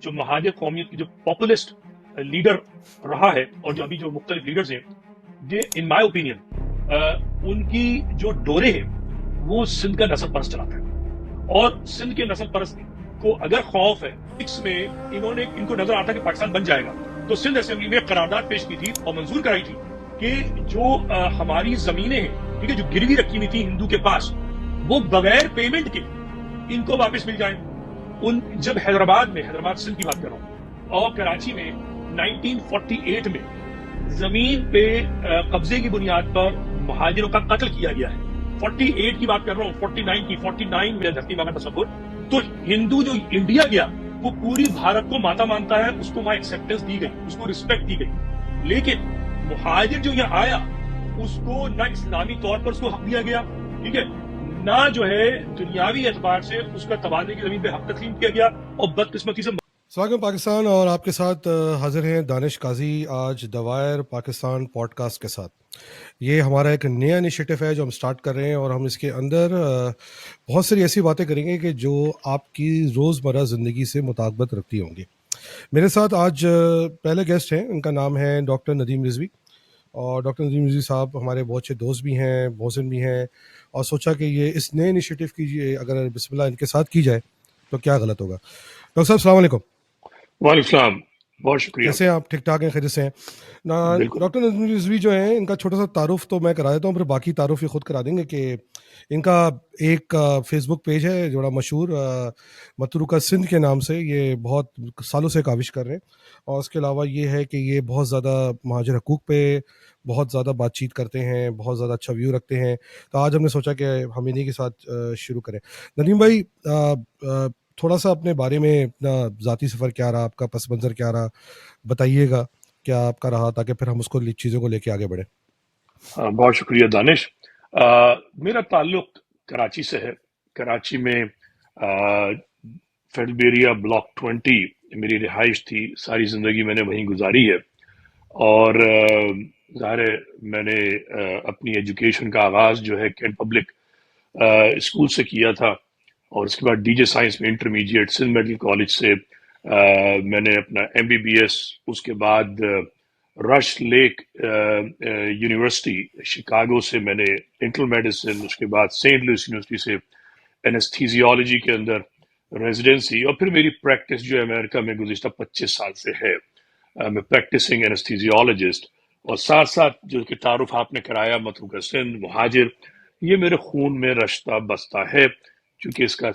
جو مہاجر قومیت کی جو پاپولسٹ لیڈر رہا ہے اور جو ابھی جو مختلف لیڈرز ہیں، یہ ان مائی اوپینین ان کی جو ڈورے ہیں وہ سندھ کا نسل پرست چلاتا ہے، اور سندھ کے نسل پرست کو اگر خوف ہے اس میں ان کو نظر آتا کہ پاکستان بن جائے گا، تو سندھ اسمبلی میں قرارداد پیش کی تھی اور منظور کرائی تھی کہ جو ہماری زمینیں ہیں، ٹھیک ہے، جو گروی رکھی ہوئی تھی ہندو کے پاس، وہ بغیر پیمنٹ کے ان کو واپس مل جائیں۔ جب حیدرآباد سندھ کی بات کر رہا ہوں، اور کراچی میں 1948 میں زمین پہ قبضے کی بنیاد پر مہاجروں کا قتل کیا گیا ہے۔ 48 کی بات کر رہا ہوں، 49 میں دھرتی ماں کا تصور۔ تو ہندو جو انڈیا گیا وہ پوری بھارت کو ماتا مانتا ہے، اس کو وہاں ایکسیپٹنس دی گئی، اس کو رسپیکٹ دی گئی، لیکن مہاجر جو یہاں آیا اس کو نہ اسلامی طور پر اس کو حق دیا گیا، ٹھیک ہے، نہ جو ہے دنیاوی اعتبار سے اس کا تبادلے کی زمین پہ حق تسلیم کیا گیا، اور بدقسمتی سے سواگت پاکستان، اور آپ کے ساتھ حاضر ہیں دانش قاضی آج the Wire Pakistan podcast کے ساتھ۔ یہ ہمارا ایک نیا انیشیٹو ہے جو ہم سٹارٹ کر رہے ہیں، اور ہم اس کے اندر بہت ساری ایسی باتیں کریں گے کہ جو آپ کی روزمرہ زندگی سے مطابقت رکھتی ہوں گی۔ میرے ساتھ آج پہلے گیسٹ ہیں، ان کا نام ہے ڈاکٹر ندیم رضوی، اور ڈاکٹر ندیم رضوی صاحب ہمارے بہت اچھے دوست بھی ہیں، محسن بھی ہیں، اور سوچا کہ یہ اس نئے انیشیٹو کی اگر بسم اللہ ان کے ساتھ کی جائے تو کیا غلط ہوگا۔ ڈاکٹر صاحب السلام علیکم۔ وعلیکم السلام، بہت شکریہ۔ کیسے ہیں آپ؟ ٹھیک ٹھاک ہیں، خیریت سے ہیں؟ بالکل۔ ڈاکٹر ندیم رضوی جو ہیں، ان کا چھوٹا سا تعارف تو میں کرا دیتا ہوں، پھر باقی تعارف یہ خود کرا دیں گے کہ ان کا ایک فیس بک پیج ہے جو بڑا مشہور متروکہ سندھ کے نام سے، یہ بہت سالوں سے کاوش کر رہے ہیں، اور اس کے علاوہ یہ ہے کہ یہ بہت زیادہ مہاجر حقوق پہ بہت زیادہ بات چیت کرتے ہیں، بہت زیادہ اچھا ویو رکھتے ہیں۔ تو آج ہم نے سوچا کہ ہم انہیں کے ساتھ شروع کریں۔ ندیم بھائی، تھوڑا سا اپنے بارے میں، اپنا ذاتی سفر کیا رہا، آپ کا پس منظر کیا رہا، بتائیے گا کیا آپ کا رہا، تاکہ پھر ہم اس کو چیزوں کو لے کے آگے بڑھیں۔ بہت شکریہ دانش۔ میرا تعلق کراچی سے ہے۔ کراچی میں فیڈلبیریا بلاک 20 میری رہائش تھی، ساری زندگی میں نے وہیں گزاری ہے، اور ظاہر ہے میں نے اپنی ایجوکیشن کا آغاز جو ہے کینٹ پبلک اسکول سے کیا تھا، اور اس کے بعد ڈی جے سائنس میں انٹرمیڈیٹ سندھ میڈیکل کالج سے میں نے اپنا MBBS، اس کے بعد رش لیک یونیورسٹی شکاگو سے میں نے انٹرنل میڈیسن، اس کے بعد سینٹ لوئس یونیورسٹی سے اینستھیزیالوجی کے اندر ریزیڈنسی، اور پھر میری پریکٹس جو ہے امریکہ میں گزشتہ 25 سال سے ہے۔ میں پریکٹسنگ اینستھیزیالوجسٹ، اور ساتھ ساتھ جو کہ تعارف آپ نے کرایا متروکہ سندھ، مہاجر، یہ میرے خون میں رشتہ بستہ ہے، چونکہ اس کا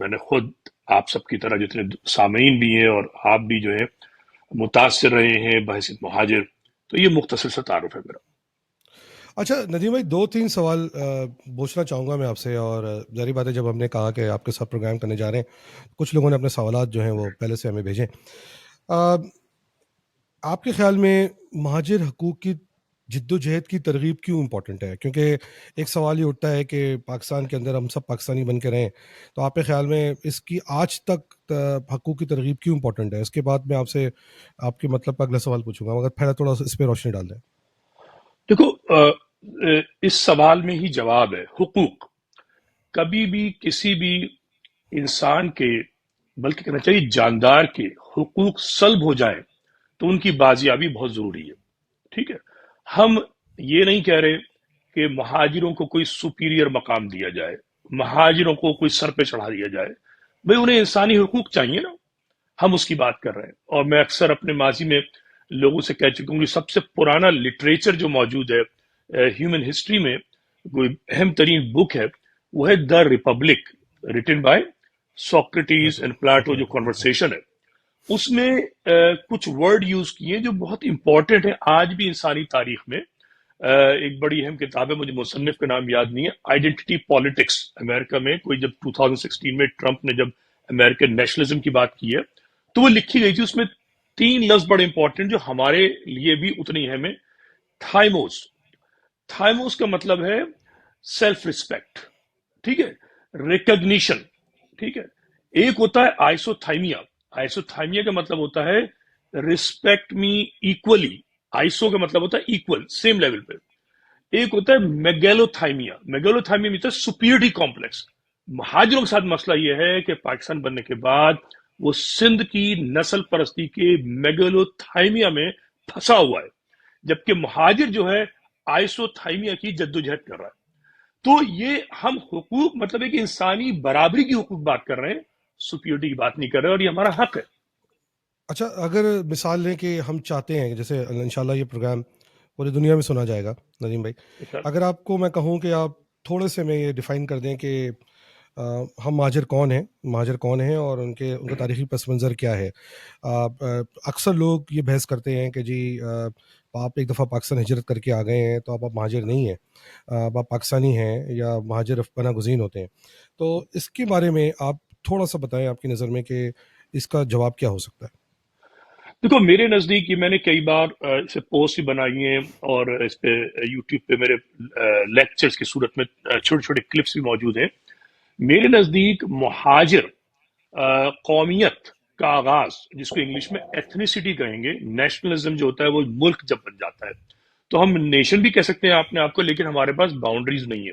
میں نے خود آپ سب کی طرح جتنے سامعین بھی ہیں اور آپ بھی جو ہیں متاثر رہے ہیں بحیثیت مہاجر، تو یہ مختصر سا تعارف ہے میرا۔ اچھا ندیم بھائی، 2-3 سوال پوچھنا چاہوں گا میں آپ سے، اور ظاہری بات ہے جب ہم نے کہا کہ آپ کے ساتھ پروگرام کرنے جا رہے ہیں، کچھ لوگوں نے اپنے سوالات جو ہیں وہ پہلے سے ہمیں بھیجیں۔ آپ کے خیال میں مہاجر حقوق کی جد و جہد کی ترغیب کیوں امپورٹنٹ ہے؟ کیونکہ ایک سوال یہ اٹھتا ہے کہ پاکستان کے اندر ہم سب پاکستانی بن کے رہیں، تو آپ کے خیال میں اس کی آج تک حقوق کی ترغیب کیوں امپورٹنٹ ہے؟ اس کے بعد میں آپ سے آپ کے مطلب کا اگلا سوال پوچھوں گا، مگر پہلے تھوڑا سا اس پہ روشنی ڈال دیں۔ دیکھو، اس سوال میں ہی جواب ہے۔ حقوق کبھی بھی کسی بھی انسان کے، بلکہ کہنا چاہیے جاندار کے حقوق سلب ہو جائیں تو ان کی بازیابی بہت ضروری ہے، ٹھیک ہے۔ ہم یہ نہیں کہہ رہے کہ مہاجروں کو کوئی سپیریئر مقام دیا جائے، مہاجروں کو کوئی سر پہ چڑھا دیا جائے، بھئی انہیں انسانی حقوق چاہیے نا، ہم اس کی بات کر رہے ہیں۔ اور میں اکثر اپنے ماضی میں لوگوں سے کہہ چکا ہوں کہ سب سے پرانا لٹریچر جو موجود ہے ہیومن ہسٹری میں، کوئی اہم ترین بک ہے، وہ ہے the republic, written by Socrates and Plato, جو کنورسیشن ہے۔ اس میں کچھ ورڈ یوز کیے جو بہت امپورٹنٹ ہیں آج بھی انسانی تاریخ میں۔ ایک بڑی اہم کتاب ہے، مجھے مصنف کا نام یاد نہیں ہے، آئیڈینٹی پالیٹکس، امریکہ میں کوئی جب 2016 میں ٹرمپ نے جب امریکن نیشنلزم کی بات کی ہے تو وہ لکھی گئی تھی۔ اس میں 3 لفظ بڑے امپورٹنٹ جو ہمارے لیے بھی اتنی اہم ہے۔ تھائموس، تھائموس کا مطلب ہے سیلف ریسپیکٹ، ٹھیک ہے، ریکگنیشن، ٹھیک ہے۔ ایک ہوتا ہے آئسوتھائمیا، آئسوتھائمیا کا مطلب ہوتا ہے ریسپیکٹ می ایکولی، آئسو کا مطلب ہوتا ہے ایکول، سیم لیول پہ۔ ایک ہوتا ہے میگیلوتھائمیا، میگیلوتھائمیا مطلب سپیریٹی کمپلیکس۔ مہاجروں کے ساتھ مسئلہ یہ ہے کہ پاکستان بننے کے بعد وہ سندھ کی نسل پرستی کے میگلوتھائمیا میں پھنسا ہوا ہے، جبکہ مہاجر جو ہے آئسوتھائمیا کی جدوجہد کر رہا ہے۔ تو یہ ہم حقوق مطلب ہے کہ انسانی برابری کی حقوق بات کر رہے ہیں، سپیورٹی کی بات نہیں کر رہے، اور یہ ہمارا حق ہے۔ اچھا، اگر مثال لیں کہ ہم چاہتے ہیں جیسے انشاءاللہ یہ پروگرام پوری دنیا میں سنا جائے گا ندیم بھائی، اگر آپ کو میں کہوں کہ آپ تھوڑے سے میں یہ ڈیفائن کر دیں کہ ہم مہاجر کون ہیں اور ان کا تاریخی پس منظر کیا ہے۔ اکثر لوگ یہ بحث کرتے ہیں کہ جی آپ ایک دفعہ پاکستان ہجرت کر کے آ گئے ہیں تو آپ مہاجر نہیں ہیں، آپ پاکستانی ہیں یا مہاجر پناہ گزین ہوتے ہیں۔ تو اس کے بارے میں آپ تھوڑا سا بتائیں آپ کی نظر میں کہ اس کا جواب کیا ہو سکتا ہے؟ دیکھو میرے نزدیک یہ میں نے کئی بار اسے پوسٹ بھی بنائی ہیں، اور اس پہ یوٹیوب پہ میرے لیکچرز کی صورت میں چھوٹے چھوٹے کلپس بھی موجود ہیں۔ میرے نزدیک مہاجر قومیت کا آغاز، جس کو انگلش میں ایتھنیسٹی کہیں گے، نیشنلزم جو ہوتا ہے وہ ملک جب بن جاتا ہے تو ہم نیشن بھی کہہ سکتے ہیں اپنے آپ کو، لیکن ہمارے پاس باؤنڈریز نہیں ہے۔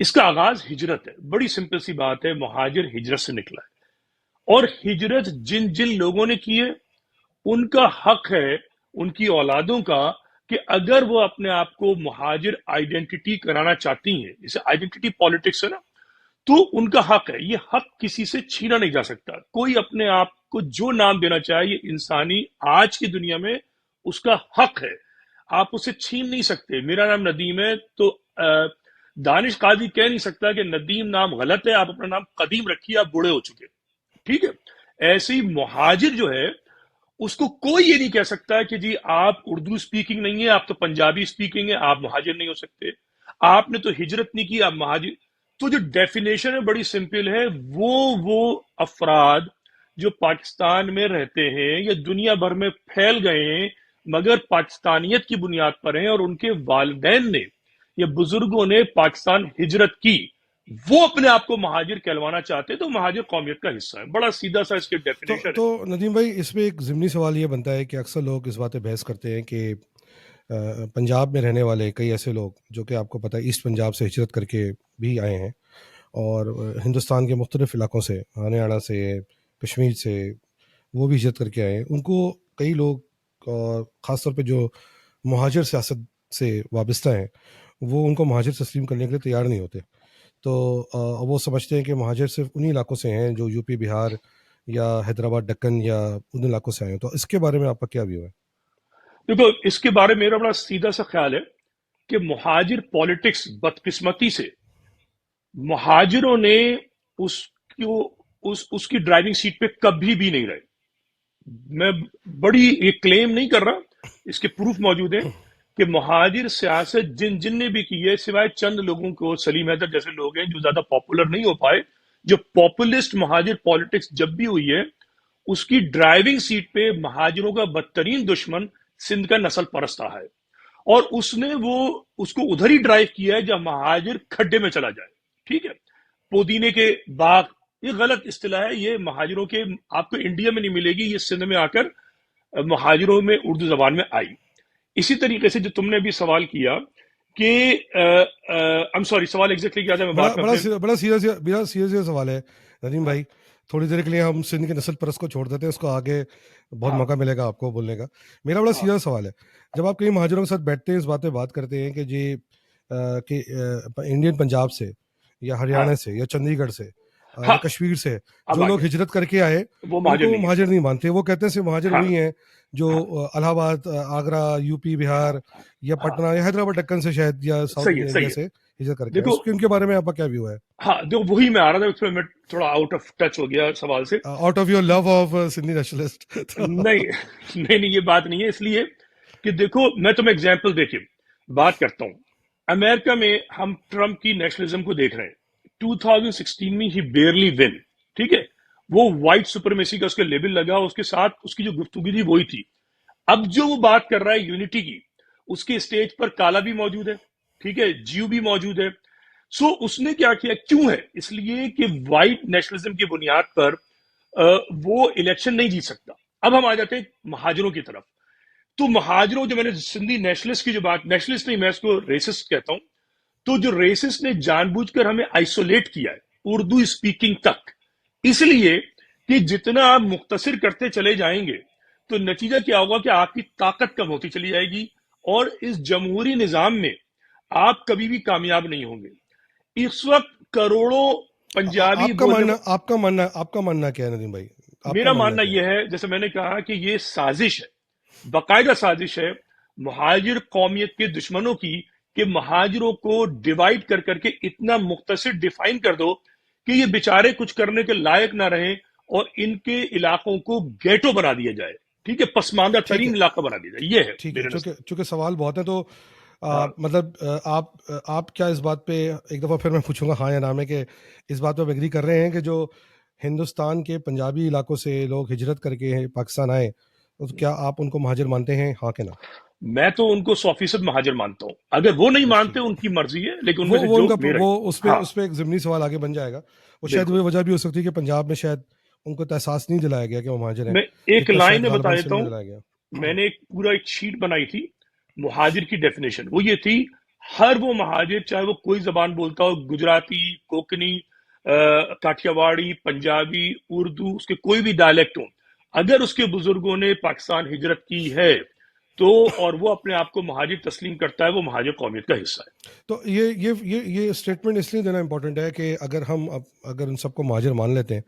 اس کا آغاز ہجرت ہے، بڑی سمپل سی بات ہے، مہاجر ہجرت سے نکلا ہے، اور ہجرت جن جن لوگوں نے کی ہے ان کا حق ہے، ان کی اولادوں کا، کہ اگر وہ اپنے آپ کو مہاجر آئیڈینٹی کرانا چاہتی ہیں، جسے آئیڈینٹی پالیٹکس ہے نا، تو ان کا حق ہے، یہ حق کسی سے چھینا نہیں جا سکتا۔ کوئی اپنے آپ کو جو نام دینا چاہے، یہ انسانی آج کی دنیا میں اس کا حق ہے، آپ اسے چھین نہیں سکتے۔ میرا نام ندیم ہے تو دانش قاضی کہہ نہیں سکتا کہ ندیم نام غلط ہے، آپ اپنا نام قدیم رکھیے، آپ بوڑھے ہو چکے، ٹھیک ہے؟ ایسے ہی مہاجر جو ہے اس کو کوئی یہ نہیں کہہ سکتا کہ جی آپ اردو سپیکنگ نہیں ہے، آپ تو پنجابی سپیکنگ ہے، آپ مہاجر نہیں ہو سکتے، آپ نے تو ہجرت نہیں کی، آپ مہاجر۔ تو جو ڈیفینیشن ہے بڑی سمپل ہے، وہ افراد جو پاکستان میں رہتے ہیں یا دنیا بھر میں پھیل گئے ہیں مگر پاکستانیت کی بنیاد پر ہیں، اور ان کے والدین نے یا بزرگوں نے پاکستان ہجرت کی، وہ اپنے آپ کو مہاجر کہلوانا چاہتے ہیں، تو مہاجر قومیت کا حصہ ہے۔ بڑا سیدھا سا اس کی ڈیفینیشن ہے۔ تو ندیم بھائی، اس میں ایک ضمنی سوال یہ بنتا ہے کہ اکثر لوگ اس بات پہ بحث کرتے ہیں کہ پنجاب میں رہنے والے کئی ایسے لوگ جو کہ آپ کو پتہ ہے ایسٹ پنجاب سے ہجرت کر کے بھی آئے ہیں، اور ہندوستان کے مختلف علاقوں سے، ہریانہ سے، کشمیر سے، وہ بھی ہجرت کر کے آئے ہیں۔ ان کو کئی لوگ خاص طور پہ جو مہاجر سیاست سے وابستہ ہیں، وہ ان کو مہاجر تسلیم کرنے کے لیے تیار نہیں ہوتے۔ تو وہ سمجھتے ہیں کہ مہاجر صرف انہی علاقوں سے ہیں جو یو پی، بہار یا حیدرآباد، دکن یا ان علاقوں سے آئے ہیں۔ تو اس کے بارے میں آپ کا کیا ویو ہے؟ دیکھو اس کے بارے میں میرا بڑا سیدھا سا خیال ہے کہ مہاجر پالیٹکس بدقسمتی سے مہاجروں نے اس اس کی ڈرائیونگ سیٹ پہ کبھی بھی نہیں رہے۔ میں بڑی یہ کلیم نہیں کر رہا، اس کے پروف موجود ہیں کہ مہاجر سیاست جن جن نے بھی کی ہے، سوائے چند لوگوں کو، سلیم حیدر جیسے لوگ ہیں جو زیادہ پاپولر نہیں ہو پائے، جو پاپولسٹ مہاجر پالیٹکس جب بھی ہوئی ہے، اس کی ڈرائیونگ سیٹ پہ مہاجروں کا بدترین دشمن سندھ کا نسل پرست رہا ہے، اور اس نے اس کو ادھر ہی ڈرائیو کیا ہے جب مہاجر کھڈے میں چلا جائے، ٹھیک ہے؟ پودینے کے باغ، یہ غلط اصطلاح ہے، یہ مہاجروں کے آپ کو انڈیا میں نہیں ملے گی، یہ سندھ میں آ کر مہاجروں میں اردو زبان میں آئی۔ اسی طریقے سے جو تم نے بھی سوال کیا کہ سوری سوال ایگزیکٹلی کیا تھا، میں بات میں بڑا سیریس سوال ہے ندیم بھائی۔ تھوڑی دیر کے لیے ہم سندھ کے نسل پرست کو چھوڑ دیتے ہیں، اس کو آگے بہت موقع ملے گا آپ کو بولنے کا۔ میرا بڑا سیدھا سوال ہے، جب آپ کئی مہاجروں کے ساتھ بیٹھتے ہیں، اس بات پہ بات کرتے ہیں کہ جی کہ انڈین پنجاب سے یا ہریانہ سے یا چندی گڑھ سے یا کشمیر سے جو لوگ ہجرت کر کے آئے ان کو مہاجر نہیں مانتے، وہ کہتے ہیں مہاجر وہی ہیں جو الہ آباد، آگرہ، یو پی، بہار یا پٹنہ یا حیدرآباد، دکن سے شاید یا ساؤتھ انڈیا سے ہجرت کر کے آئے۔ ان کے بارے میں آپ کا کیا ویو ہے؟ ہاں دیکھو وہی میں آ رہا تھا، میں تھوڑا آؤٹ آف ٹچ ہو گیا سوال سے، out of your love of Sindhi nationalist. نہیں یہ بات نہیں ہے، اس لیے کہ دیکھو میں تمہیں ایگزامپل دے کے بات کرتا ہوں۔ امریکہ میں ہم ٹرمپ کی نیشنلزم کو دیکھ رہے ہیں، 2016 میں ہی بیئرلی ون، ٹھیک ہے؟ وہ وائٹ سپرمیسی کا اس کا لیبل لگا، اس کے ساتھ اس کی جو گفتگو تھی وہی تھی۔ اب جو وہ بات کر رہا ہے یونٹی کی، اس کے اسٹیج پر کالا بھی موجود ہے، ٹھیک ہے، جیو بھی موجود ہے۔ سو اس نے کیا کیا، کیوں ہے؟ اس لیے کہ وائٹ نیشنلزم کی بنیاد پر وہ الیکشن نہیں جیت سکتا۔ اب ہم آ جاتے ہیں مہاجروں کی طرف۔ تو مہاجروں، جو میں نے سندھی نیشنلسٹ کی جو بات، نیشنلسٹ نہیں میں اس کو ریسسٹ کہتا ہوں، تو جو ریسسٹ نے جان بوجھ کر ہمیں آئسولیٹ کیا ہے اردو اسپیکنگ تک، اس لیے کہ جتنا آپ مختصر کرتے چلے جائیں گے تو نتیجہ کیا ہوگا کہ آپ کی طاقت کم ہوتی چلی جائے گی، اور اس جمہوری نظام میں آپ کبھی بھی کامیاب نہیں ہوں گے۔ اس وقت کروڑوں پنجابی بولنے، آپ کا ماننا کیا ہے ندیم بھائی؟ آپ کا میرا ماننا ماننا کیا یہ ہے، جیسے میں نے کہا کہ یہ سازش ہے، باقاعدہ سازش ہے مہاجر قومیت کے دشمنوں کی، کہ مہاجروں کو ڈیوائیڈ کر کر کے اتنا مختصر ڈیفائن کر دو کہ یہ بیچارے کچھ کرنے کے لائق نہ رہیں، اور ان کے علاقوں کو گیٹو بنا دیا جائے، ٹھیک ہے، پسماندہ ٹھیک ہے؟ ترین علاقہ بنا دیا جائے۔ یہ ہے ٹھیک ہے، میرے چونکہ نزدیک۔ چونکہ سوال بہت ہیں تو ہاں مطلب آپ کیا اس بات پہ ایک دفعہ پھر میں پوچھوں گا ہاں یا نہ میں، کہ اس بات پہ ایگری کر رہے ہیں کہ جو ہندوستان کے پنجابی علاقوں سے لوگ ہجرت کر کے پاکستان آئے، تو کیا آپ ان کو مہاجر مانتے ہیں، ہاں کہ نہ؟ میں تو ان کو 100% مہاجر مانتا ہوں، اگر وہ نہیں بس مانتے ٹھیک ان کی مرضی ہے، لیکن ان وہ میں سے وہ ان جو کا میرا، وہ ہاں اس پہ ایک ضمنی سوال آگے بن جائے گا۔ وہ شاید بالکل۔ وہ وجہ بھی ہو سکتی ہے کہ پنجاب میں شاید ان کو احساس نہیں دلایا گیا کہ وہ مہاجر ہیں، میں ایک جتنا لائن شاید میں بتا غالباً دیتا سندھ میں ہوں، دلایا گیا۔ میں نے پورا ایک شیٹ بنائی تھی مہاجر کی ڈیفینیشن، وہ یہ تھی: ہر وہ مہاجر، چاہے وہ کوئی زبان بولتا ہو، گجراتی، کوکنی، کاٹھیا واڑی، پنجابی، اردو، اس کے کوئی بھی ڈائلیکٹ ہو، اگر اس کے بزرگوں نے پاکستان ہجرت کی ہے تو، اور وہ اپنے آپ کو مہاجر تسلیم کرتا ہے، وہ مہاجر قومیت کا حصہ ہے۔ تو یہ اسٹیٹمنٹ اس لیے دینا امپورٹنٹ ہے کہ اگر ان سب کو مہاجر مان لیتے ہیں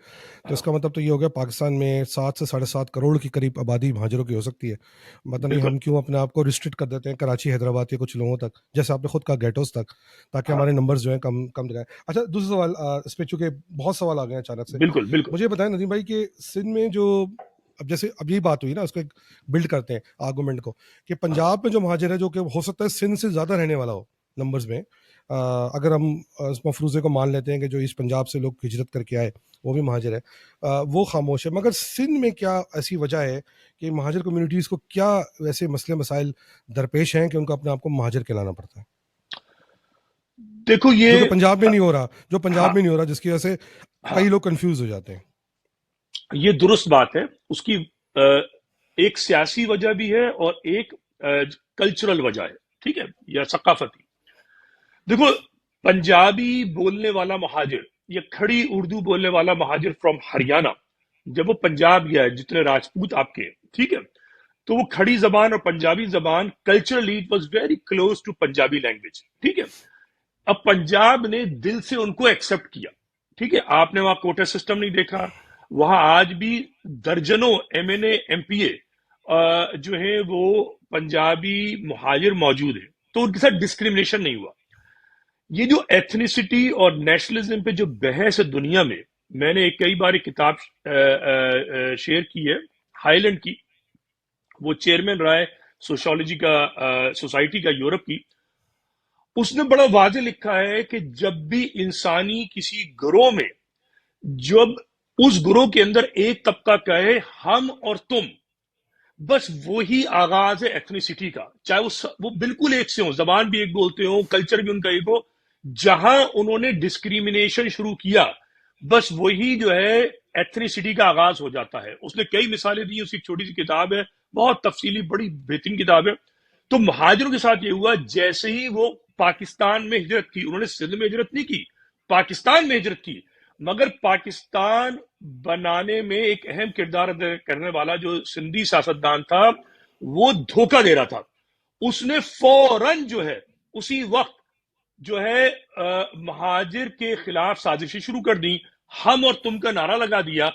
تو اس کا مطلب تو یہ ہو گیا پاکستان میں 7 سے 7.5 کروڑ کی قریب آبادی مہاجروں کی ہو سکتی ہے۔ پتہ نہیں بالکل، ہم کیوں اپنے آپ کو ریسٹرکٹ کر دیتے ہیں کراچی، حیدرآباد کے کچھ لوگوں تک، جیسے آپ نے خود کہا گیٹوز تک، تاکہ ہاں ہمارے نمبرز جو ہیں کم کم دکھائیں۔ اچھا، دوسرا سوال اس پہ، چونکہ بہت سوال آ گئے ہیں اچانک سے، بالکل بالکل۔ مجھے بتائیں ندیم بھائی کہ سندھ میں جو اب یہی بات ہوئی نا، اس کو بلڈ کرتے ہیں آرگومنٹ کو، کہ پنجاب میں جو مہاجر ہے جو کہ ہو سکتا ہے سندھ سے زیادہ رہنے والا ہو نمبرز میں، اگر ہم اس مفروضے کو مان لیتے ہیں کہ جو اس پنجاب سے لوگ ہجرت کر کے آئے وہ بھی مہاجر ہے، وہ خاموش ہے، مگر سندھ میں کیا ایسی وجہ ہے کہ مہاجر کمیونٹیز کو کیا ویسے مسئلے مسائل درپیش ہیں کہ ان کو اپنے آپ کو مہاجر کہلانا پڑتا ہے، دیکھو جو کہ یہ، پنجاب میں نہیں ہو رہا، ہاں جس کی وجہ سے ہاں، کئی لوگ کنفیوز ہو جاتے ہیں؟ یہ درست بات ہے، اس کی ایک سیاسی وجہ بھی ہے اور ایک کلچرل وجہ ہے، ٹھیک ہے، یا ثقافتی۔ دیکھو، پنجابی بولنے والا مہاجر یا کھڑی اردو بولنے والا مہاجر فرام ہریانہ، جب وہ پنجاب گیا ہے، جتنے راجپوت آپ کے ہیں، ٹھیک ہے، تو وہ کھڑی زبان اور پنجابی زبان culturally it was very close to Punjabi language, ٹھیک ہے۔ اب پنجاب نے دل سے ان کو ایکسپٹ کیا، ٹھیک ہے، آپ نے وہاں کوٹا سسٹم نہیں دیکھا، وہاں آج بھی درجنوں M N A M P A جو ہیں وہ پنجابی مہاجر موجود ہیں، تو ان کے ساتھ ڈسکریمنیشن نہیں ہوا۔ یہ جو ایتھنیسٹی اور نیشنلزم پہ جو بحث ہے دنیا میں نے کئی بار ایک کتاب شیئر کی ہے، ہائی لینڈ کی، وہ چیئرمین رہا ہے سوشالوجی کا، سوسائٹی کا، یورپ کی۔ اس نے بڑا واضح لکھا ہے کہ جب بھی انسانی کسی گروہ میں، جب اس گروہ کے اندر ایک طبقہ کہے ہم اور تم، بس وہی آغاز ہے ایتھنیسٹی کا، چاہے وہ بالکل ایک سے ہوں، زبان بھی ایک بولتے ہوں، کلچر بھی ان کا ایک ہو، جہاں انہوں نے ڈسکریمنیشن شروع کیا، بس وہی جو ہے ایتھنیسٹی کا آغاز ہو جاتا ہے۔ اس نے کئی مثالیں دی، اس کی ایک چھوٹی سی کتاب ہے، بہت تفصیلی، بڑی بہترین کتاب ہے۔ تو مہاجروں کے ساتھ یہ ہوا، جیسے ہی وہ پاکستان میں ہجرت کی، انہوں نے سندھ میں ہجرت نہیں کی، پاکستان میں ہجرت کی، مگر پاکستان بنانے میں ایک اہم کردار ادا کرنے والا جو سندھی سیاستدان تھا، وہ دھوکہ دے رہا تھا، اس نے فوراً جو ہے اسی وقت جو ہے مہاجر کے خلاف سازشیں شروع کر دی، ہم اور تم کا نعرہ لگا دیا،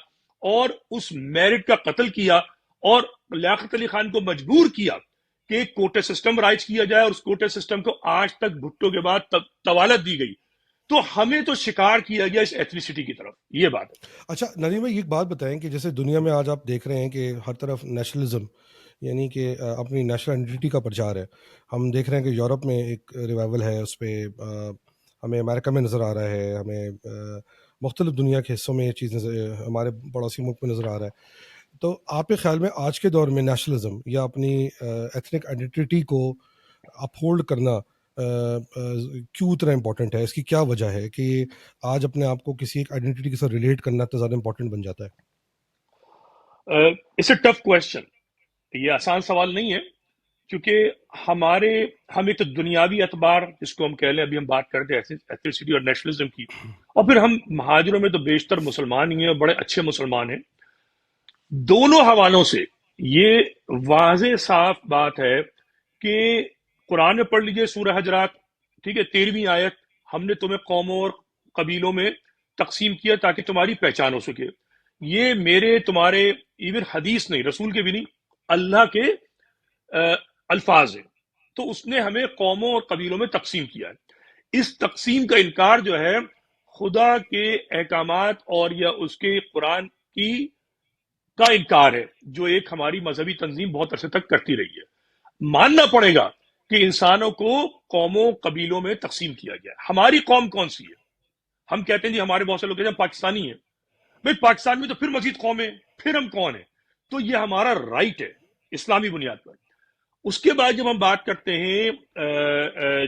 اور اس میرٹ کا قتل کیا، اور لیاقت علی خان کو مجبور کیا کہ کوٹا سسٹم رائج کیا جائے، اور اس کوٹا سسٹم کو آج تک بھٹو کے بعد طوالت دی گئی۔ تو ہمیں تو شکار کیا گیا اس ایتھنیسٹی کی طرف، یہ بات ہے۔ اچھا ندیم بھائی، ایک بات بتائیں کہ جیسے دنیا میں آج آپ دیکھ رہے ہیں کہ ہر طرف نیشنلزم، یعنی کہ اپنی نیشنل آئیڈینٹی کا پرچار ہے، ہم دیکھ رہے ہیں کہ یورپ میں ایک ریوائول ہے اس پہ، ہمیں امریکہ میں نظر آ رہا ہے، ہمیں مختلف دنیا کے حصوں میں یہ چیز ہمارے پڑوسی ملک میں نظر آ رہا ہے۔ تو آپ کے خیال میں آج کے دور میں نیشنلزم یا اپنی ایتھنک آئیڈینٹی کو اپہولڈ کرنا کیوں اتنا امپورٹنٹ ہے؟ اس کی کیا وجہ ہے کہ آج اپنے آپ کو کسی ایک آئیڈینٹی کے ساتھ ریلیٹ کرنا اتنا زیادہ امپورٹنٹ بن جاتا ہے؟ اٹس اے ٹف کوشچن، یہ آسان سوال نہیں ہے، کیونکہ ہم ایک تو دنیاوی اعتبار جس کو ہم کہہ لیں، ابھی ہم بات کرتے ہیں ایتھنیسٹی اور نیشنلزم کی، اور پھر ہم مہاجروں میں تو بیشتر مسلمان ہی ہیں اور بڑے اچھے مسلمان ہیں، دونوں حوالوں سے یہ واضح صاف بات ہے کہ قرآن میں پڑھ لیجئے سورہ حجرات، ٹھیک ہے، 13ویں آیت، ہم نے تمہیں قوموں اور قبیلوں میں تقسیم کیا تاکہ تمہاری پہچان ہو سکے. یہ میرے تمہارے ایون حدیث نہیں، رسول کے بھی نہیں، اللہ کے الفاظ ہیں. تو اس نے ہمیں قوموں اور قبیلوں میں تقسیم کیا ہے. اس تقسیم کا انکار جو ہے خدا کے احکامات اور یا اس کے قرآن کی کا انکار ہے، جو ایک ہماری مذہبی تنظیم بہت عرصے تک کرتی رہی ہے. ماننا پڑے گا کہ انسانوں کو قوموں قبیلوں میں تقسیم کیا گیا ہے. ہماری قوم کون سی ہے؟ ہم کہتے ہیں جی ہمارے بہت سے لوگ کہتے ہیں ہم پاکستانی ہیں. بھائی پاکستان میں تو پھر مزید قومیں، پھر ہم کون ہیں؟ تو یہ ہمارا رائٹ ہے اسلامی بنیاد پر. اس کے بعد جب ہم بات کرتے ہیں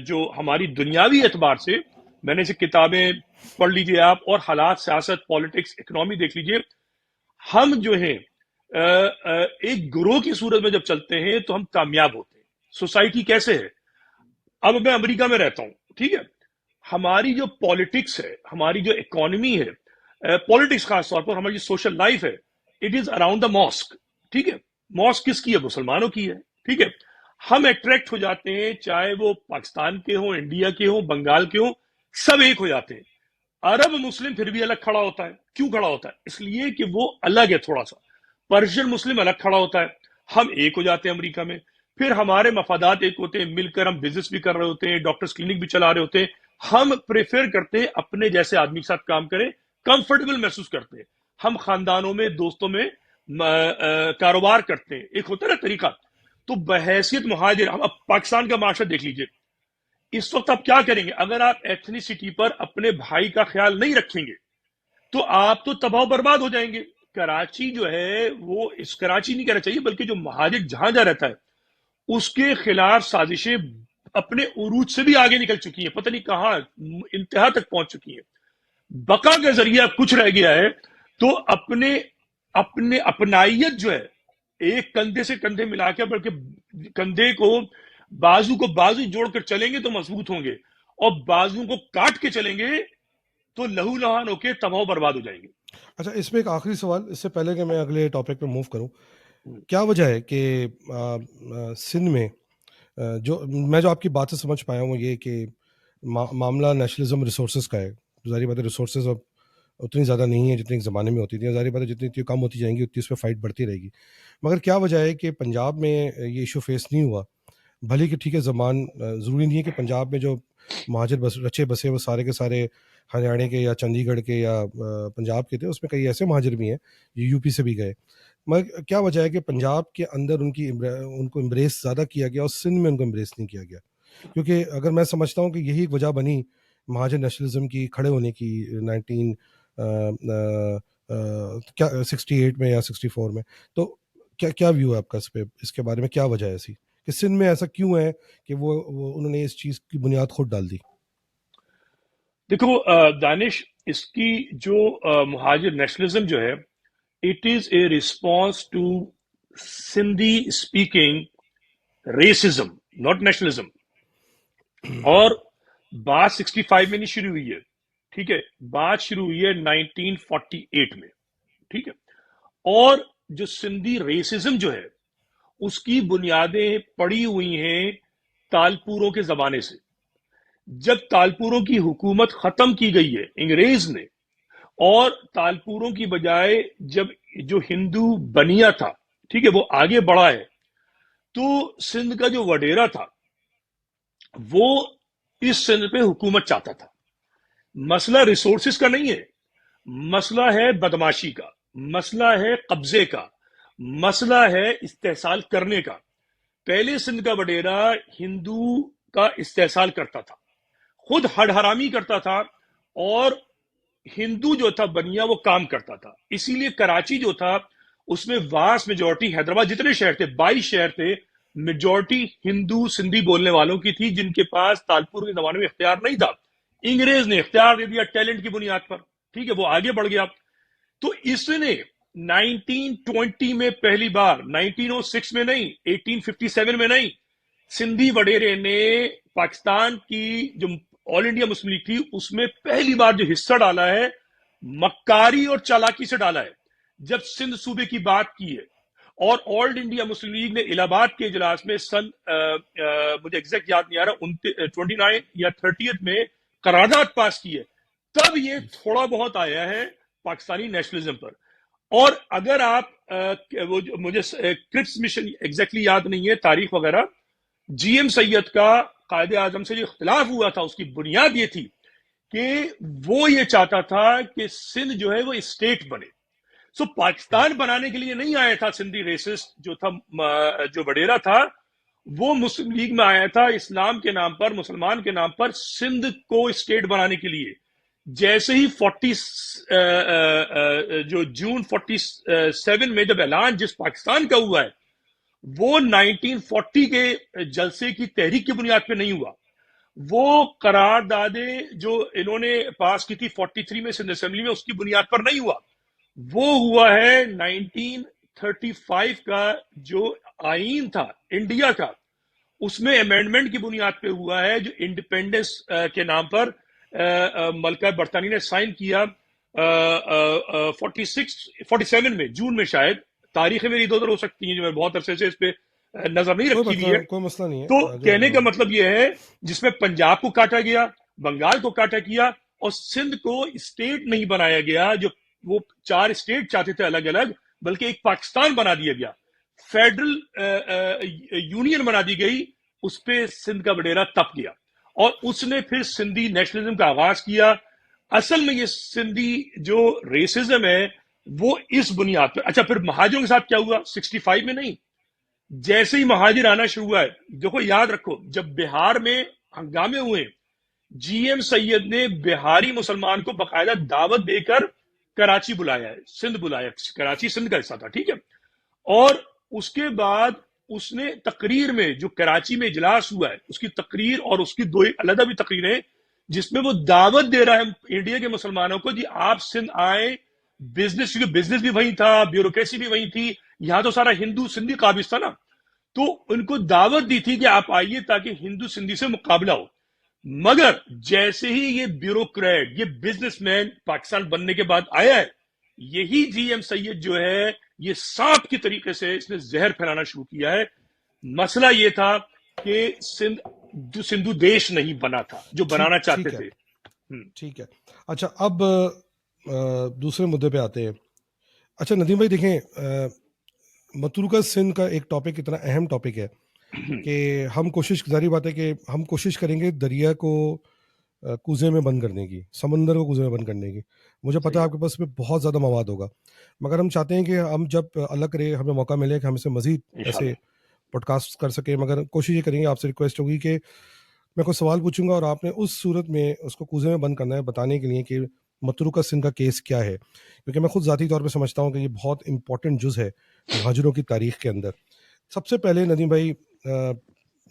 جو ہماری دنیاوی اعتبار سے، میں نے سے کتابیں پڑھ لیجئے آپ، اور حالات، سیاست، پالیٹکس، اکنامی دیکھ لیجئے. ہم جو ہیں ایک گروہ کی صورت میں جب چلتے ہیں تو ہم کامیاب ہوتے ہیں. سوسائٹی کیسے ہے؟ اب میں امریکہ میں رہتا ہوں، ٹھیک ہے، ہماری جو پالیٹکس ہے، ہماری جو اکانومی ہے، پالیٹکس خاص طور پر ہماری جو سوشل لائف ہے، it is around the mask. ٹھیک ہے، ماسک کس کی ہے؟ مسلمانوں کی ہے. ٹھیک ہے، ہم اٹریکٹ ہو جاتے ہیں، چاہے وہ پاکستان کے ہوں، انڈیا کے ہوں، بنگال کے ہوں، سب ایک ہو جاتے ہیں. عرب مسلم پھر بھی الگ کھڑا ہوتا ہے. کیوں کھڑا ہوتا ہے؟ اس لیے کہ وہ الگ ہے تھوڑا سا. پرشین مسلم الگ کھڑا ہوتا ہے. ہم ایک ہو جاتے ہیں امریکہ میں، پھر ہمارے مفادات ایک ہوتے ہیں، مل کر ہم بزنس بھی کر رہے ہوتے ہیں، ڈاکٹرز کلینک بھی چلا رہے ہوتے ہیں. ہم پریفر کرتے ہیں اپنے جیسے آدمی کے ساتھ کام کریں، کمفرٹیبل محسوس کرتے ہیں. ہم خاندانوں میں، دوستوں میں کاروبار کرتے ہیں. ایک ہوتا ہے نا طریقہ. تو بحیثیت مہاجر، ہم اب پاکستان کا معاشرہ دیکھ لیجئے. اس وقت آپ کیا کریں گے؟ اگر آپ ایتھنیسٹی پر اپنے بھائی کا خیال نہیں رکھیں گے تو آپ تو تباہ و برباد ہو جائیں گے. کراچی جو ہے وہ، اس کراچی نہیں کہنا چاہیے بلکہ جو مہاجر جہاں جہاں رہتا ہے اس کے خلاف سازشیں اپنے عروج سے بھی آگے نکل چکی ہیں، پتہ نہیں کہاں انتہا تک پہنچ چکی ہیں. بقا کے ذریعہ کچھ رہ گیا ہے تو اپنے اپنائیت جو ہے، ایک کندھے سے کندھے ملا کے، بلکہ کندھے کو بازو جوڑ کر چلیں گے تو مضبوط ہوں گے، اور بازو کو کاٹ کے چلیں گے تو لہو لہان ہو کے تباہ و برباد ہو جائیں گے. اچھا، اس میں ایک آخری سوال اس سے پہلے کہ میں اگلے ٹاپک پہ موو کروں. کیا وجہ ہے کہ سندھ میں جو آپ کی بات سے سمجھ پایا ہوں یہ کہ معاملہ نیشنلزم ریسورسز کا ہے. ظاہری بات ہے ریسورسز اب اتنی زیادہ نہیں ہے جتنی ایک زمانے میں ہوتی تھی. ظاہری بات ہے جتنی کم ہوتی جائیں گی اتنی اس پہ فائٹ بڑھتی رہے گی. مگر کیا وجہ ہے کہ پنجاب میں یہ ایشو فیس نہیں ہوا؟ بھلے کہ ٹھیک ہے، زبان ضروری نہیں ہے کہ پنجاب میں جو مہاجر رچے بسے وہ سارے کے سارے ہریانے کے یا چندی گڑھ کے یا پنجاب کے تھے. اس میں کئی ایسے مہاجر بھی ہیں جو یو پی سے بھی گئے. مگر کیا وجہ ہے کہ پنجاب کے اندر ان کو امبریس زیادہ کیا گیا اور سندھ میں ان کو امبریس نہیں کیا گیا؟ کیونکہ اگر میں سمجھتا ہوں کہ یہی ایک وجہ بنی مہاجر نیشنلزم کی کھڑے ہونے کی 1968 میں یا 64 میں. تو کیا ویو ہے آپ کا اس کے بارے میں؟ کیا وجہ ہے ایسی کہ سندھ میں ایسا کیوں ہے کہ وہ انہوں نے اس چیز کی بنیاد خود ڈال دی؟ دیکھو دانش، اس کی جو مہاجر نیشنلزم جو ہے، it is a response to Sindhi speaking racism, not nationalism. اور بات 65 میں نہیں شروع ہوئی ہے، ٹھیک ہے، بات شروع ہوئی ہے 1948 میں. ٹھیک ہے، اور جو سندھی ریسزم جو ہے اس کی بنیادیں پڑی ہوئی ہیں تالپوروں کے زمانے سے. جب تالپوروں کی حکومت ختم کی گئی ہے انگریز نے، اور تالپوروں کی بجائے جب جو ہندو بنیا تھا، ٹھیک ہے، وہ آگے بڑھا ہے، تو سندھ کا جو وڈیرا تھا وہ اس سندھ پہ حکومت چاہتا تھا. مسئلہ ریسورسز کا نہیں ہے، مسئلہ ہے بدماشی کا، مسئلہ ہے قبضے کا، مسئلہ ہے استحصال کرنے کا. پہلے سندھ کا وڈیرا ہندو کا استحصال کرتا تھا، خود ہڈ حرامی کرتا تھا، اور ہندو جو تھا بنیا وہ کام کرتا تھا. اسی لیے کراچی جو تھا اس میں واس میجورٹی، حیدرآباد جتنے شہر تھے 22 شہر تھے، میجورٹی ہندو سندھی بولنے والوں کی تھی، جن کے پاس تالپور کے زمانے میں اختیار نہیں تھا. انگریز نے اختیار دے دیا ٹیلنٹ کی بنیاد پر. ٹھیک ہے، وہ آگے بڑھ گیا. تو اس نے 1920 میں پہلی بار، 1906 میں نہیں، 1857 میں نہیں، سندھی وڈیرے نے پاکستان کی جو آل انڈیا مسلم لیگ تھی اس میں پہلی بار جو حصہ ڈالا ہے، مکاری اور چالاکی سے ڈالا ہے. جب سندھ صوبے کی بات کی ہے اور آل انڈیا مسلم لیگ نے الہ آباد کے اجلاس میں سن مجھے ایگزیکٹ یاد نہیں آ رہا 29 یا 30 میں قرارداد پاس کی ہے، تب یہ تھوڑا بہت آیا ہے پاکستانی نیشنلزم پر. اور اگر آپ مجھے کرپس مشن ایگزیکٹلی یاد نہیں ہے تاریخ وغیرہ، جی ایم سید کا قائد اعظم سے جو اختلاف ہوا تھا اس کی بنیاد یہ تھی کہ وہ یہ چاہتا تھا کہ سندھ جو ہے وہ اسٹیٹ بنے. سو پاکستان بنانے کے لیے نہیں آیا تھا سندھی ریسسٹ جو تھا، جو وڈیرا تھا وہ مسلم لیگ میں آیا تھا اسلام کے نام پر، مسلمان کے نام پر سندھ کو اسٹیٹ بنانے کے لیے. جیسے ہی جو جون 47 میں جب اعلان جس پاکستان کا ہوا ہے وہ 1940 کے جلسے کی تحریک کی بنیاد پہ نہیں ہوا، وہ قراردادیں جو انہوں نے پاس کی تھی 43 میں سندھ اسمبلی میں اس کی بنیاد پر نہیں ہوا. وہ ہوا ہے 1935 کا جو آئین تھا انڈیا کا، اس میں امینڈمنٹ کی بنیاد پہ ہوا ہے جو انڈیپینڈنس کے نام پر ملکہ برطانیہ نے سائن کیا 47 میں، جون میں شاید. تاریخیں میری ادھر ادھر ہو سکتی ہیں جو میں بہت عرصے سے اس پہ نظر نہیں رکھی ہوئی ہے. کوئی مسئلہ نہیں ہے. تو کہنے کا مطلب یہ ہے جس میں پنجاب کو کاٹا گیا، بنگال کو کاٹا گیا اور سندھ کو اسٹیٹ نہیں بنایا گیا جو وہ 4 اسٹیٹ چاہتے تھے الگ الگ، بلکہ ایک پاکستان بنا دیا گیا، فیڈرل یونین بنا دی گئی. اس پہ سندھ کا وڈیرا تپ گیا اور اس نے پھر سندھی نیشنلزم کا آغاز کیا. اصل میں یہ سندھی جو ریسزم ہے وہ اس بنیاد پہ. اچھا پھر مہاجروں کے ساتھ کیا ہوا؟ 65 میں نہیں، جیسے ہی مہاجر آنا شروع ہوا ہے، دیکھو یاد رکھو جب بہار میں ہنگامے ہوئے جی ایم سید نے بہاری مسلمان کو باقاعدہ دعوت دے کر کراچی بلایا ہے، سندھ بلایا، کراچی سندھ کا حصہ تھا، ٹھیک ہے. اور اس کے بعد اس نے تقریر میں جو کراچی میں اجلاس ہوا ہے اس کی تقریر اور اس کی 2 علیحدہ بھی تقریریں جس میں وہ دعوت دے رہا ہے انڈیا کے مسلمانوں کو، جی آپ سندھ آئیں، بزنس، کیونکہ بزنس بھی وہیں تھا، بیوروکریسی بھی وہیں تھی، یہاں تو سارا ہندو سندھی قابض تھا نا، تو ان کو دعوت دی تھی کہ آپ آئیے تاکہ ہندو سندھی سے مقابلہ ہو. مگر جیسے ہی یہ بیوروکریٹ، یہ بزنس مین پاکستان بننے کے بعد آیا ہے، یہی جی ایم سید جو ہے یہ سانپ کی طریقے سے اس نے زہر پھیلانا شروع کیا ہے. مسئلہ یہ تھا کہ سندھو دیش نہیں بنا تھا جو بنانا چاہتے تھے. ٹھیک ہے. اچھا اب دوسرے مدعے پہ آتے ہیں. اچھا ندیم بھائی دیکھیں، متروکہ سندھ کا ایک ٹاپک اتنا اہم ٹاپک ہے کہ ہم کوشش، ظاہری بات ہے کہ ہم کوشش کریں گے دریا کو کوزے میں بند کرنے کی، سمندر کو کوزے میں بند کرنے کی. مجھے پتا ہے آپ کے پاس میں بہت زیادہ مواد ہوگا، مگر ہم چاہتے ہیں کہ ہم جب اللہ کرے ہمیں موقع ملے کہ ہم اسے مزید ایسے پوڈ کاسٹ کر سکیں. مگر کوشش یہ کریں گے، آپ سے ریکویسٹ ہوگی کہ میں کوئی سوال پوچھوں گا اور آپ نے اس صورت میں اس کو کوزے میں بند کرنا ہے، بتانے کے لیے کہ متروکہ سندھ کا کیس کیا ہے، کیونکہ میں خود ذاتی طور پہ سمجھتا ہوں کہ یہ بہت امپورٹنٹ جز ہے مہاجروں کی تاریخ کے اندر. سب سے پہلے ندیم بھائی،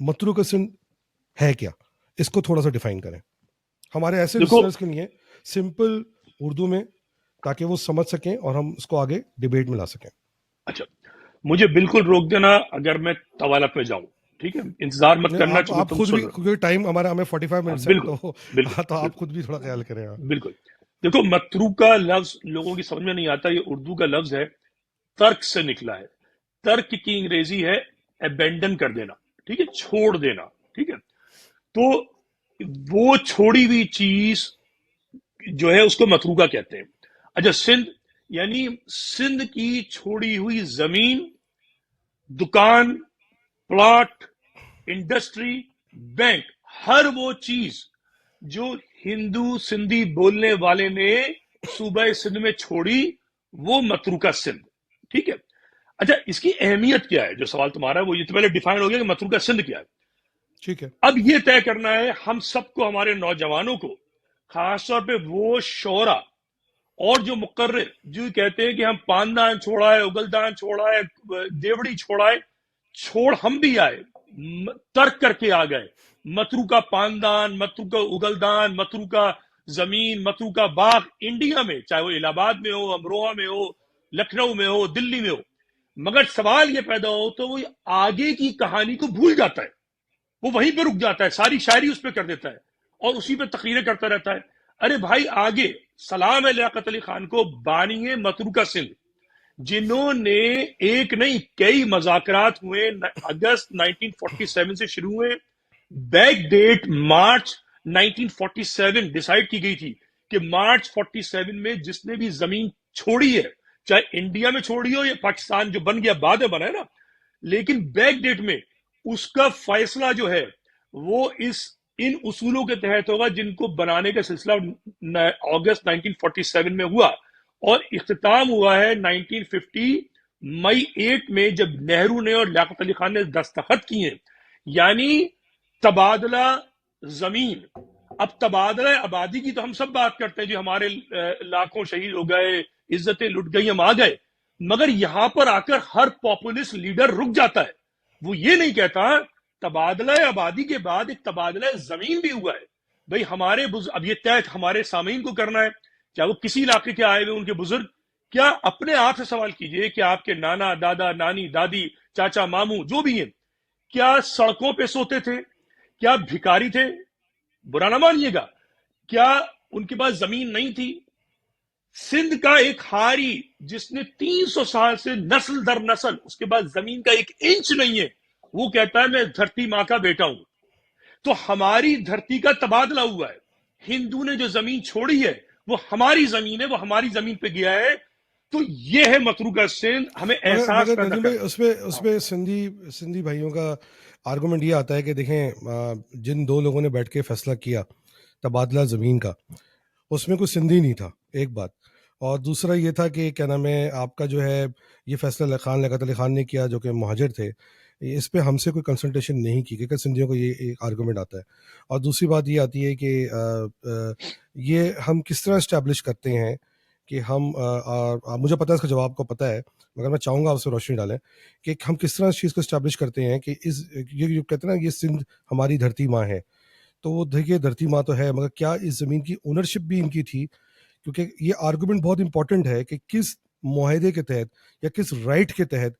متروکہ سندھ ہے کیا؟ اس کو تھوڑا سا ڈیفائن کریں ہمارے ایسے لسنرز کے لیے سمپل اردو میں، تاکہ وہ سمجھ سکیں اور ہم اس کو آگے ڈیبیٹ میں لا سکیں. اچھا مجھے بالکل روک دینا اگر میں طوالت پہ جاؤں، ٹھیک ہے، انتظار مت کرنا. آپ خود بھی، کیونکہ ٹائم ہمارا ہمیں 45 منٹس ہے، تو آپ خود بھی تھوڑا خیال کریں. بالکل. دیکھو متروکہ لفظ لوگوں کی سمجھ میں نہیں آتا، یہ اردو کا لفظ ہے، ترک سے نکلا ہے. ترک کی انگریزی ہے ابینڈن کر دینا، ٹھیک ہے، چھوڑ دینا، ٹھیک ہے. تو وہ چھوڑی ہوئی چیز جو ہے اس کو متروکہ کہتے ہیں. اچھا سندھ یعنی سندھ کی چھوڑی ہوئی زمین، دکان، پلاٹ، انڈسٹری، بینک، ہر وہ چیز جو ہندو سندھی بولنے والے نے صوبہ سندھ میں چھوڑی وہ متروکہ سندھ، ٹھیک ہے. اچھا اس کی اہمیت کیا ہے؟ جو سوال تمہارا ہے وہ یہ تو پہلے ڈیفائن ہو گیا کہ متروکہ سندھ کیا ہے. ٹھیک ہے. اب یہ طے کرنا ہے ہم سب کو، ہمارے نوجوانوں کو، خاص طور پہ وہ شعرا اور جو مقرر جو کہتے ہیں کہ ہم پاندان چھوڑا ہے، اگلدان چھوڑا ہے، دیوڑی چھوڑا ہے، چھوڑ ہم بھی آئے، ترک کر کے آ گئے. متروکہ پاندان، متروکہ اگلدان، متروکہ زمین، متروکہ باغ انڈیا میں، چاہے وہ الہ آباد میں ہو، امروہہ میں ہو، لکھنؤ میں ہو، دلی میں ہو. مگر سوال یہ پیدا ہو تو وہ آگے کی کہانی کو بھول جاتا ہے، وہ وہیں پہ رک جاتا ہے، ساری شاعری اس پہ کر دیتا ہے اور اسی پہ تقریریں کرتا رہتا ہے. ارے بھائی آگے سلام ہے لیاقت علی خان کو، بانی ہے متروکہ سندھ. جنہوں نے ایک نہیں کئی مذاکرات ہوئے اگست 1947 سے شروع ہوئے. بیک ڈیٹ مارچ 1947 ڈیسائیڈ کی گئی تھی کہ مارچ 47 میں جس نے بھی زمین چھوڑی ہے, چاہے انڈیا میں چھوڑی ہو یا پاکستان جو بن گیا بعد میں بنا ہے نا, لیکن بیک ڈیٹ میں اس کا فیصلہ جو ہے وہ ان اصولوں کے تحت ہوگا جن کو بنانے کا سلسلہ اگست 1947 میں ہوا, اور اختتام ہوا ہے 1950 مئی 8 میں جب نہرو نے اور لیاقت علی خان نے دستخط کیے. یعنی تبادلہ زمین. اب تبادلہ آبادی کی تو ہم سب بات کرتے ہیں جو ہمارے لاکھوں شہید ہو گئے, عزتیں لٹ گئی, ہم آ گئے, مگر یہاں پر آ کر ہر پاپولسٹ لیڈر رک جاتا ہے. وہ یہ نہیں کہتا تبادلہ آبادی کے بعد ایک تبادلہ زمین بھی ہوا ہے. بھئی ہمارے اب یہ طے ہمارے سامعین کو کرنا ہے, چاہے وہ کسی علاقے کے آئے ہوئے ان کے بزرگ, کیا اپنے آپ سے سوال کیجئے کہ آپ کے نانا دادا نانی دادی چاچا ماموں جو بھی ہیں کیا سڑکوں پہ سوتے تھے, کیا بھکاری تھے, برا نہ مانیے گا, کیا ان کے پاس زمین نہیں تھی؟ سندھ کا ایک ہاری جس نے 300 سال سے نسل در نسل اس کے بعد زمین کا ایک انچ نہیں ہے, وہ کہتا ہے میں دھرتی ماں کا بیٹا ہوں. تو ہماری دھرتی کا تبادلہ ہوا ہے. ہندو نے جو زمین چھوڑی ہے وہ ہماری زمین ہے, وہ ہماری زمین پہ گیا ہے. تو یہ ہے متروکہ سندھ, ہمیں احساس مگر پیدا ندیم بھائی کرنا. اس میں سندھی بھائیوں کا آرگومنٹ یہ آتا ہے کہ دیکھیں جن دو لوگوں نے بیٹھ کے فیصلہ کیا تبادلہ زمین کا, اس میں کوئی سندھی نہیں تھا, ایک بات. اور دوسرا یہ تھا کہ کیا نام ہے آپ کا جو ہے یہ فیصلہ لیاقت علی خان نے کیا جو کہ مہاجر تھے, اس پہ ہم سے کوئی کنسلٹیشن نہیں کی, کہ سندھیوں کو یہ ایک آرگومنٹ آتا ہے. اور دوسری بات یہ آتی ہے کہ یہ ہم کس طرح اسٹیبلش کرتے ہیں کہ ہم مجھے پتہ ہے اس کا جواب کو پتہ ہے, مگر میں چاہوں گا آپ سے روشنی ڈالیں کہ ہم کس طرح اس چیز کو اسٹیبلش کرتے ہیں کہ یہ جو کہتے ہیں نا یہ سندھ ہماری دھرتی ماں ہے. تو وہ دیکھیے دھرتی ماں تو ہے, مگر کیا اس زمین کی اونرشپ بھی ان کی تھی؟ کیونکہ یہ آرگومنٹ بہت امپورٹنٹ ہے کہ کس معاہدے کے تحت یا کس رائٹ کے تحت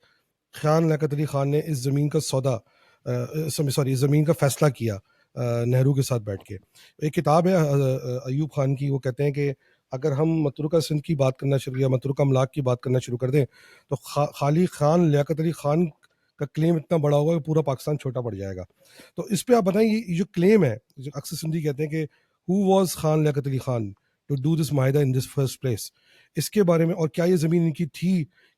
خان لیاقت علی خان نے اس زمین کا اس زمین کا فیصلہ کیا نہرو کے ساتھ بیٹھ کے. ایک کتاب ہے ایوب خان کی, وہ کہتے ہیں کہ اگر ہم متروکہ سندھ کی بات کرنا شروع یا متروکہ املاک کی بات کرنا شروع کر دیں تو خالی خان لیاقت علی خان کا کلیم اتنا بڑا ہوگا کہ پورا پاکستان چھوٹا پڑ جائے گا. تو اس پہ آپ بتائیں یہ جو کلیم ہے, جو اکثر سندھی کہتے ہیں کہ who was Khan Liaquat Ali Khan to do this معاہدہ ان دس فرسٹ پلیس, اس کے بارے میں, اور کیا یہ زمین ان کی تھی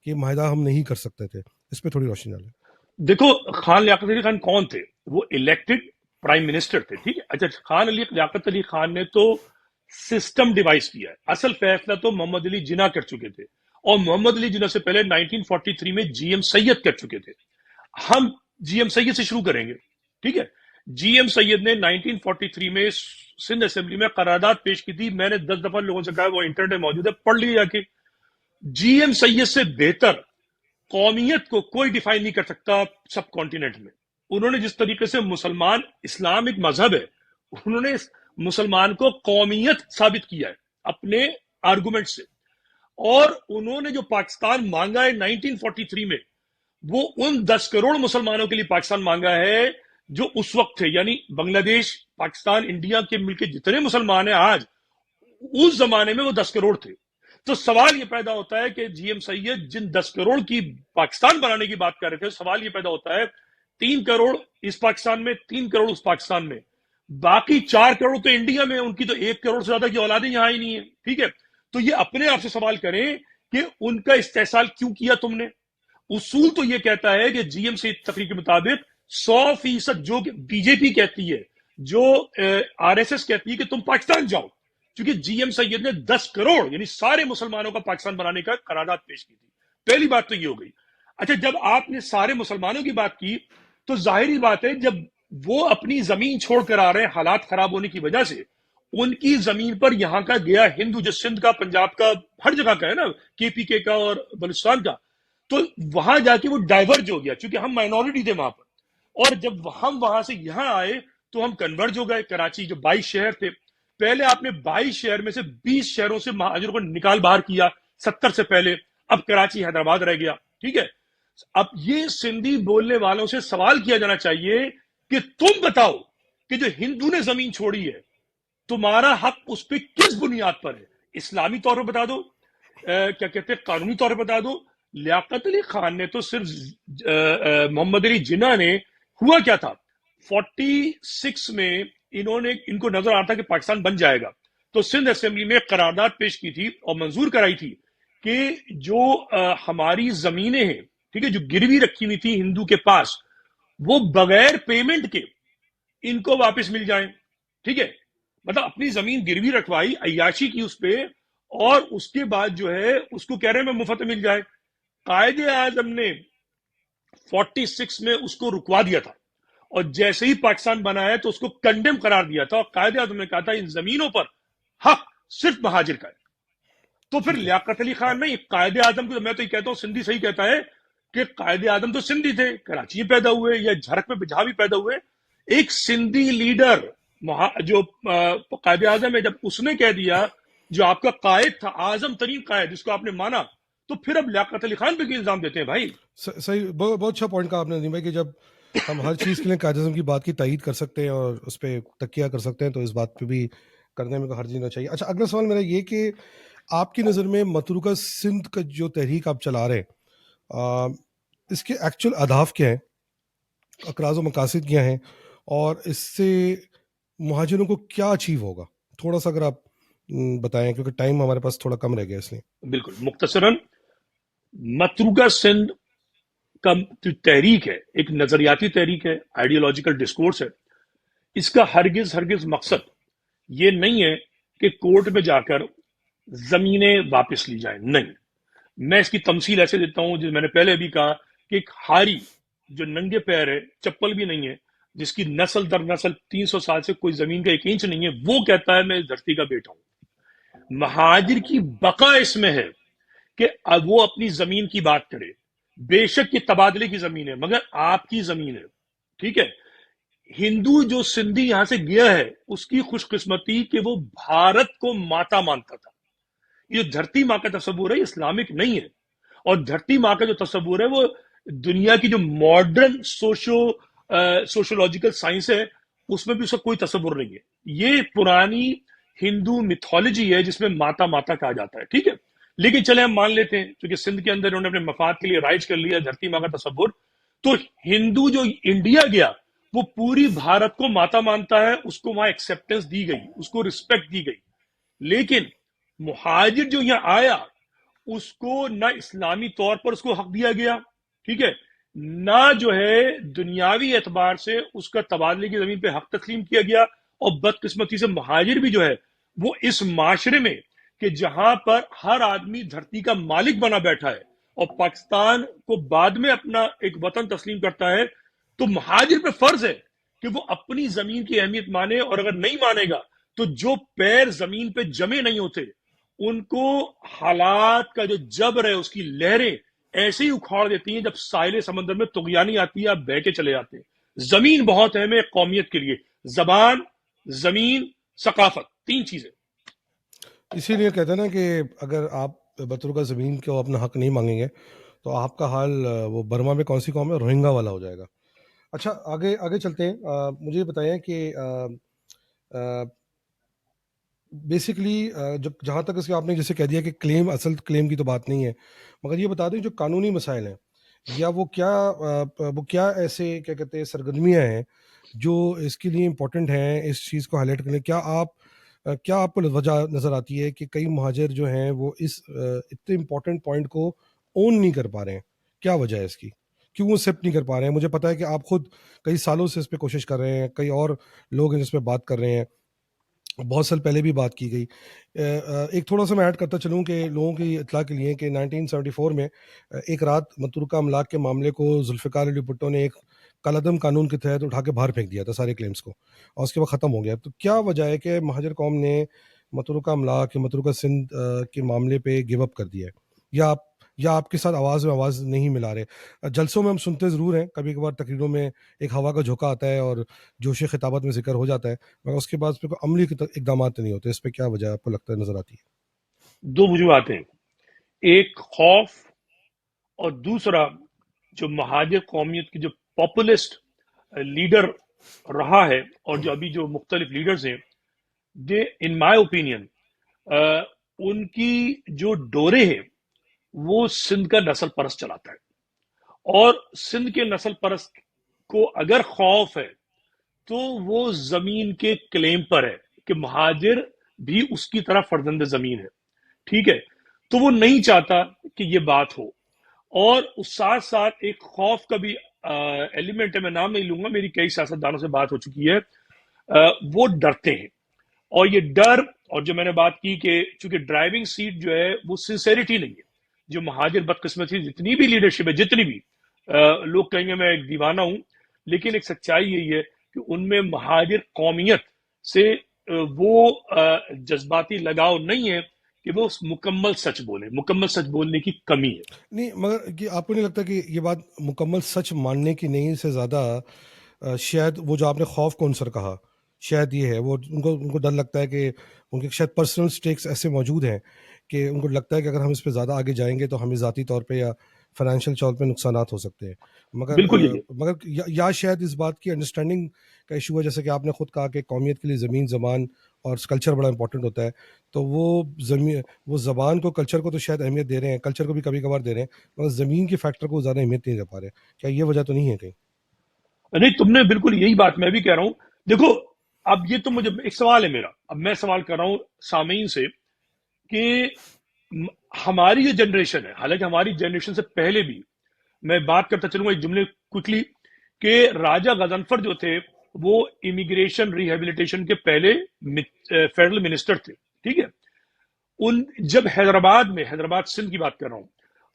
کہ معاہدہ ہم نہیں کر سکتے تھے, اس پہ تھوڑی روشنی ڈالیں. دیکھو خان لیاقت علی خان کون تھے؟ وہ الیکٹڈ پرائم منسٹر تھے, ٹھیک ہے. اچھا خان لیاقت علی خان نے تو سسٹم ڈیوائز کیا ہے, اصل فیصلہ تو محمد علی جناح کر چکے تھے, اور محمد علی جناح سے پہلے 1943 میں جی ایم سید کر چکے تھے. ہم جی ایم سید سے شروع کریں گے, ٹھیک ہے. جی ایم سید نے 1943 میں سندھ اسمبلی میں قرارداد پیش کی تھی, میں نے 10 دفعہ لوگوں سے کہا وہ انٹرنیٹ موجود ہے, پڑھ لیے جا کے. جی ایم سید سے بہتر قومیت کو کوئی ڈیفائن نہیں کر سکتا سب کانٹیننٹ میں. انہوں نے جس طریقے سے اسلام ایک مذہب ہے, انہوں نے مسلمان کو قومیت ثابت کیا ہے اپنے آرگومنٹ سے. اور انہوں نے جو پاکستان مانگا ہے 1943 میں, وہ ان 10 کروڑ مسلمانوں کے لیے پاکستان مانگا ہے جو اس وقت تھے, یعنی بنگلہ دیش, پاکستان, انڈیا کے ملک کے جتنے مسلمان ہیں آج, اس زمانے میں وہ 10 کروڑ تھے. تو سوال یہ پیدا ہوتا ہے کہ جی ایم سید جن 10 کروڑ کی پاکستان بنانے کی بات کر رہے تھے, سوال یہ پیدا ہوتا ہے 3 کروڑ اس پاکستان میں, 3 کروڑ اس پاکستان میں, باقی 4 کروڑ تو انڈیا میں, ان کی تو 1 کروڑ سے زیادہ کی اولادیں یہاں ہی نہیں ہیں, ٹھیک ہے. تو یہ اپنے آپ سے سوال کریں کہ ان کا استحصال کیوں کیا تم نے. اصول تو یہ کہتا ہے کہ جی ایم سید تقریر کے مطابق 100% جو بی جے پی کہتی ہے, جو آر ایس ایس کہتی ہے کہ تم پاکستان جاؤ, کیونکہ جی ایم سید نے 10 کروڑ یعنی سارے مسلمانوں کا پاکستان بنانے کا قرارداد پیش کی تھی. پہلی بات تو یہ ہو گئی. اچھا جب آپ نے سارے مسلمانوں کی بات کی تو ظاہری بات ہے جب وہ اپنی زمین چھوڑ کر آ رہے ہیں حالات خراب ہونے کی وجہ سے, ان کی زمین پر یہاں کا گیا ہندو, جو سندھ کا, پنجاب کا, ہر جگہ کا ہے نا, کے پی کے کا اور بلوچستان کا, تو وہاں جا کے وہ ڈائیورج ہو گیا چونکہ ہم مائنورٹی تھے وہاں پر. اور جب ہم وہاں سے یہاں آئے تو ہم کنورج ہو گئے. کراچی جو 22 شہر تھے, پہلے آپ نے 22 شہر میں سے 20 شہروں سے مہاجروں کو نکال باہر کیا 70 سے پہلے, اب کراچی حیدرآباد رہ گیا, ٹھیک ہے. اب یہ سندھی بولنے والوں سے سوال کیا جانا چاہیے کہ تم بتاؤ کہ جو ہندو نے زمین چھوڑی ہے تمہارا حق اس پہ کس بنیاد پر ہے. اسلامی طور پر بتا دو, کیا کہتے ہیں قانونی طور پر بتا دو, لیاقت علی خان نے تو صرف محمد علی جناح نے، ہوا کیا تھا 46 میں ان کو نظر آتا کہ پاکستان بن جائے گا، تو سندھ اسمبلی میں قرارداد پیش کی تھی اور منظور کرائی تھی کہ جو ہماری زمینیں ہیں، ٹھیک ہے، جو گروی رکھی ہوئی تھی ہندو کے پاس، وہ بغیر پیمنٹ کے ان کو واپس مل جائیں، ٹھیک ہے، مطلب اپنی زمین گروی رکھوائی، عیاشی کی اس پہ، اور اس کے بعد جو ہے اس کو کہہ رہے ہیں میں مفت مل جائے۔ قائد اعظم نے 46 میں اس کو رکوا دیا تھا، اور جیسے ہی پاکستان بنا ہے تو اس کو کنڈیم قرار دیا تھا، اور قائد اعظم نے کہا تھا ان زمینوں پر حق صرف مہاجر کا ہے۔ تو پھر ٹھیک ہے. لیاقت علی خان نہیں، قائد اعظم کو، میں تو یہ کہتا ہوں سندھی صحیح کہتا ہے کہ قائد اعظم تو سندھی تھے، کراچی میں پیدا ہوئے یا جھرک میں جہاں بھی پیدا ہوئے، ایک سندھی لیڈر جو قائد اعظم ہے، جب اس نے کہہ دیا جو آپ کا قائد تھا، اعظم ترین قائد، جس کو آپ نے مانا، تو پھر اب لیاقت علی خان پہ کیوں الزام دیتے ہیں بھائی؟ صحیح، بہت اچھا پوائنٹ کہا آپ نے ندیم بھائی کہ جب ہم ہر چیز کے لیے قائد اعظم کی بات کی تائید کر سکتے ہیں اور اس پہ تکیہ کر سکتے ہیں تو اس بات پہ بھی کرنے میں حرج نہیں ہونا چاہیے. اچھا، اگلا سوال میرا یہ کہ آپ کی نظر میں متروکہ سندھ کا جو تحریک آپ چلا رہے ہیں، اس کے ایکچوئل اہداف کیا ہیں، اقراض و مقاصد کیا ہیں، اور اس سے مہاجروں کو کیا اچیو ہوگا؟ تھوڑا سا اگر آپ بتائیں، کیونکہ ٹائم ہمارے پاس تھوڑا کم رہ گیا اس لیے. بالکل مختصراً، متروکہ سندھ کا جو تحریک ہے ایک نظریاتی تحریک ہے، آئیڈیالوجیکل ڈسکورس ہے. اس کا ہرگز مقصد یہ نہیں ہے کہ کورٹ میں جا کر زمینیں واپس لی جائیں، نہیں. میں اس کی تمثیل ایسے دیتا ہوں، جس میں نے پہلے بھی کہا کہ ایک ہاری جو ننگے پیر ہے، چپل بھی نہیں ہے، جس کی نسل در نسل 300 سال سے کوئی زمین کا 1 انچ نہیں ہے، وہ کہتا ہے میں اس دھرتی کا بیٹا ہوں. مہاجر کی بقا اس میں ہے کہ اب وہ اپنی زمین کی بات کرے، بے شک یہ تبادلے کی زمین ہے مگر آپ کی زمین ہے، ٹھیک ہے. ہندو جو سندھی یہاں سے گیا ہے، اس کی خوش قسمتی کہ وہ بھارت کو ماتا مانتا تھا. یہ دھرتی ماں کا تصور ہے، اسلامک نہیں ہے. اور دھرتی ماں کا جو تصور ہے وہ دنیا کی جو ماڈرن سوشولوجیکل سائنس ہے اس میں بھی اس کا کوئی تصور نہیں ہے. یہ پرانی ہندو میتھولوجی ہے جس میں ماتا ماتا کہا جاتا ہے، ٹھیک ہے. لیکن چلے ہم مان لیتے ہیں کیونکہ سندھ کے اندر انہوں نے اپنے مفاد کے لیے رائج کر لیا دھرتی ماں کا تصور، تو ہندو جو انڈیا گیا وہ پوری بھارت کو ماتا مانتا ہے، اس کو وہاں ایکسیپٹنس دی گئی، اس کو رسپیکٹ دی گئی. لیکن مہاجر جو یہاں آیا اس کو نہ اسلامی طور پر اس کو حق دیا گیا، ٹھیک ہے، نہ جو ہے دنیاوی اعتبار سے اس کا تبادلے کی زمین پہ حق تسلیم کیا گیا. اور بدقسمتی سے مہاجر بھی جو ہے وہ اس معاشرے میں کہ جہاں پر ہر آدمی دھرتی کا مالک بنا بیٹھا ہے اور پاکستان کو بعد میں اپنا ایک وطن تسلیم کرتا ہے، تو مہاجر پہ فرض ہے کہ وہ اپنی زمین کی اہمیت مانے. اور اگر نہیں مانے گا تو جو پیر زمین پہ جمے نہیں ہوتے ان کو حالات کا جو جبر ہے، اس کی لہریں ایسے ہی اکھاڑ دیتی ہیں جب ساحل سمندر میں طغیانی آتی ہے، آپ بہ کے چلے جاتے ہیں. زمین بہت اہم ہے قومیت کے لیے، زبان، زمین، ثقافت، 3 چیزیں. اسی لیے کہتے ہیں نا کہ اگر آپ متروکہ زمین کو اپنا حق نہیں مانگیں گے تو آپ کا حال وہ برما میں کون سی قوم ہے، روہنگا والا ہو جائے گا. اچھا، آگے چلتے ہیں. مجھے یہ بتائیں کہ بیسکلی جہاں تک اس کے آپ نے جیسے کہہ دیا کہ کلیم، اصل کلیم کی تو بات نہیں ہے، مگر یہ بتا دیں جو قانونی مسائل ہیں یا وہ کیا ایسے کیا کہتے ہیں سرگرمیاں ہیں جو اس کے لیے امپورٹنٹ ہیں اس چیز کو ہائی لائٹ کرنے. کیا آپ کو وجہ نظر آتی ہے کہ کئی مہاجر جو ہیں وہ اس اتنے امپورٹنٹ پوائنٹ کو اون نہیں کر پا رہے ہیں؟ کیا وجہ ہے اس کی، کیوں وہ ایکسیپٹ نہیں کر پا رہے ہیں؟ مجھے پتا ہے کہ آپ خود کئی سالوں سے اس پہ کوشش کر رہے ہیں، کئی اور لوگ اس پہ بات کر رہے ہیں، بہت سال پہلے بھی بات کی گئی. ایک تھوڑا سا میں ایڈ کرتا چلوں کہ لوگوں کی اطلاع کے لیے کہ 1974 میں ایک رات متروکہ املاک کے معاملے کو ذوالفقار علی بھٹو نے ایک کالعدم قانون کے تحت اٹھا کے باہر پھینک دیا تھا سارے کلیمز کو، اور اس کے بعد ختم ہو گیا. تو کیا وجہ ہے کہ مہاجر قوم نے متروکہ املاک یا متروکہ سندھ کے معاملے پہ گیو اپ کر دیا ہے، یا آپ کے ساتھ آواز میں آواز نہیں ملا رہے؟ جلسوں میں ہم سنتے ضرور ہیں، کبھی کبھار تقریروں میں ایک ہوا کا جھونکا آتا ہے اور جوش خطابت میں ذکر ہو جاتا ہے، مگر اس کے بعد پھر کوئی عملی اقدامات نہیں ہوتے. اس پہ کیا وجہ آپ کو لگتا ہے نظر آتی ہے؟ 2 وجوہات ہیں، ایک خوف، اور دوسرا جو مہاجر قومیت کی جو پاپولسٹ لیڈر رہا ہے اور جو ابھی جو مختلف لیڈرز ہیں، دے ان مائی اوپینین ان کی جو ڈورے ہیں وہ سندھ کا نسل پرست چلاتا ہے، اور سندھ کے نسل پرست کو اگر خوف ہے تو وہ زمین کے کلیم پر ہے کہ مہاجر بھی اس کی طرح فرزند زمین ہے، ٹھیک ہے؟ تو وہ نہیں چاہتا کہ یہ بات ہو، اور اس ساتھ ساتھ ایک خوف کا بھی ایلیمنٹ ہے، میں نام نہیں لوں گا، میری کئی سیاستدانوں سے بات ہو چکی ہے، وہ ڈرتے ہیں، اور یہ ڈر، اور جو میں نے بات کی کہ چونکہ ڈرائیونگ سیٹ جو ہے وہ سنسیریٹی نہیں ہے، جو مہاجر بدقسمتی جتنی بھی لیڈرشپ ہے، جتنی بھی لوگ کہیں گے میں ایک دیوانہ ہوں، لیکن ایک سچائی یہی ہے کہ ان میں مہاجر قومیت سے وہ جذباتی لگاؤ نہیں ہے کہ وہ مکمل سچ بولے، مکمل سچ بولنے کی کمی ہے۔ نہیں مگر کہ آپ کو نہیں لگتا کہ یہ بات مکمل سچ ماننے کی نہیں سے زیادہ شاید وہ جو آپ نے خوف کو عنصر کہا، شاید یہ ہے وہ ان کو ڈر لگتا ہے کہ ان کے شاید پرسنل سٹیکس ایسے موجود ہیں کہ ان کو لگتا ہے کہ اگر ہم اس پہ زیادہ آگے جائیں گے تو ہمیں ذاتی طور پہ یا فائنینشیل طور پہ نقصانات ہو سکتے ہیں، مگر بالکل یہی ہے۔ مگر یا شاید اس بات کی انڈرسٹینڈنگ کا ایشو ہے، جیسے کہ آپ نے خود کہا کہ قومیت کے لیے زمین، زبان اور کلچر بڑا امپورٹنٹ ہوتا ہے، تو وہ زبان کو، کلچر کو تو شاید اہمیت دے رہے ہیں، کلچر کو بھی کبھی کبھار دے رہے ہیں، مگر زمین کے فیکٹر کو زیادہ اہمیت نہیں دے پا رہے، کیا یہ وجہ تو نہیں ہے کہیں؟ نہیں، تم نے بالکل یہی بات میں بھی کہہ رہا ہوں۔ دیکھو، اب یہ تو مجھے ایک سوال ہے میرا، اب میں سوال کر رہا ہوں سامعین سے کہ ہماری جو جنریشن ہے، حالانکہ ہماری جنریشن سے پہلے بھی، میں بات کرتا چلوں گا ایک جملے کوئکلی، کہ راجہ غضنفر جو تھے وہ امیگریشن ریہیبلیٹیشن کے پہلے فیڈرل منسٹر تھے، ٹھیک ہے؟ ان جب حیدرآباد میں، حیدرآباد سندھ کی بات کر رہا ہوں،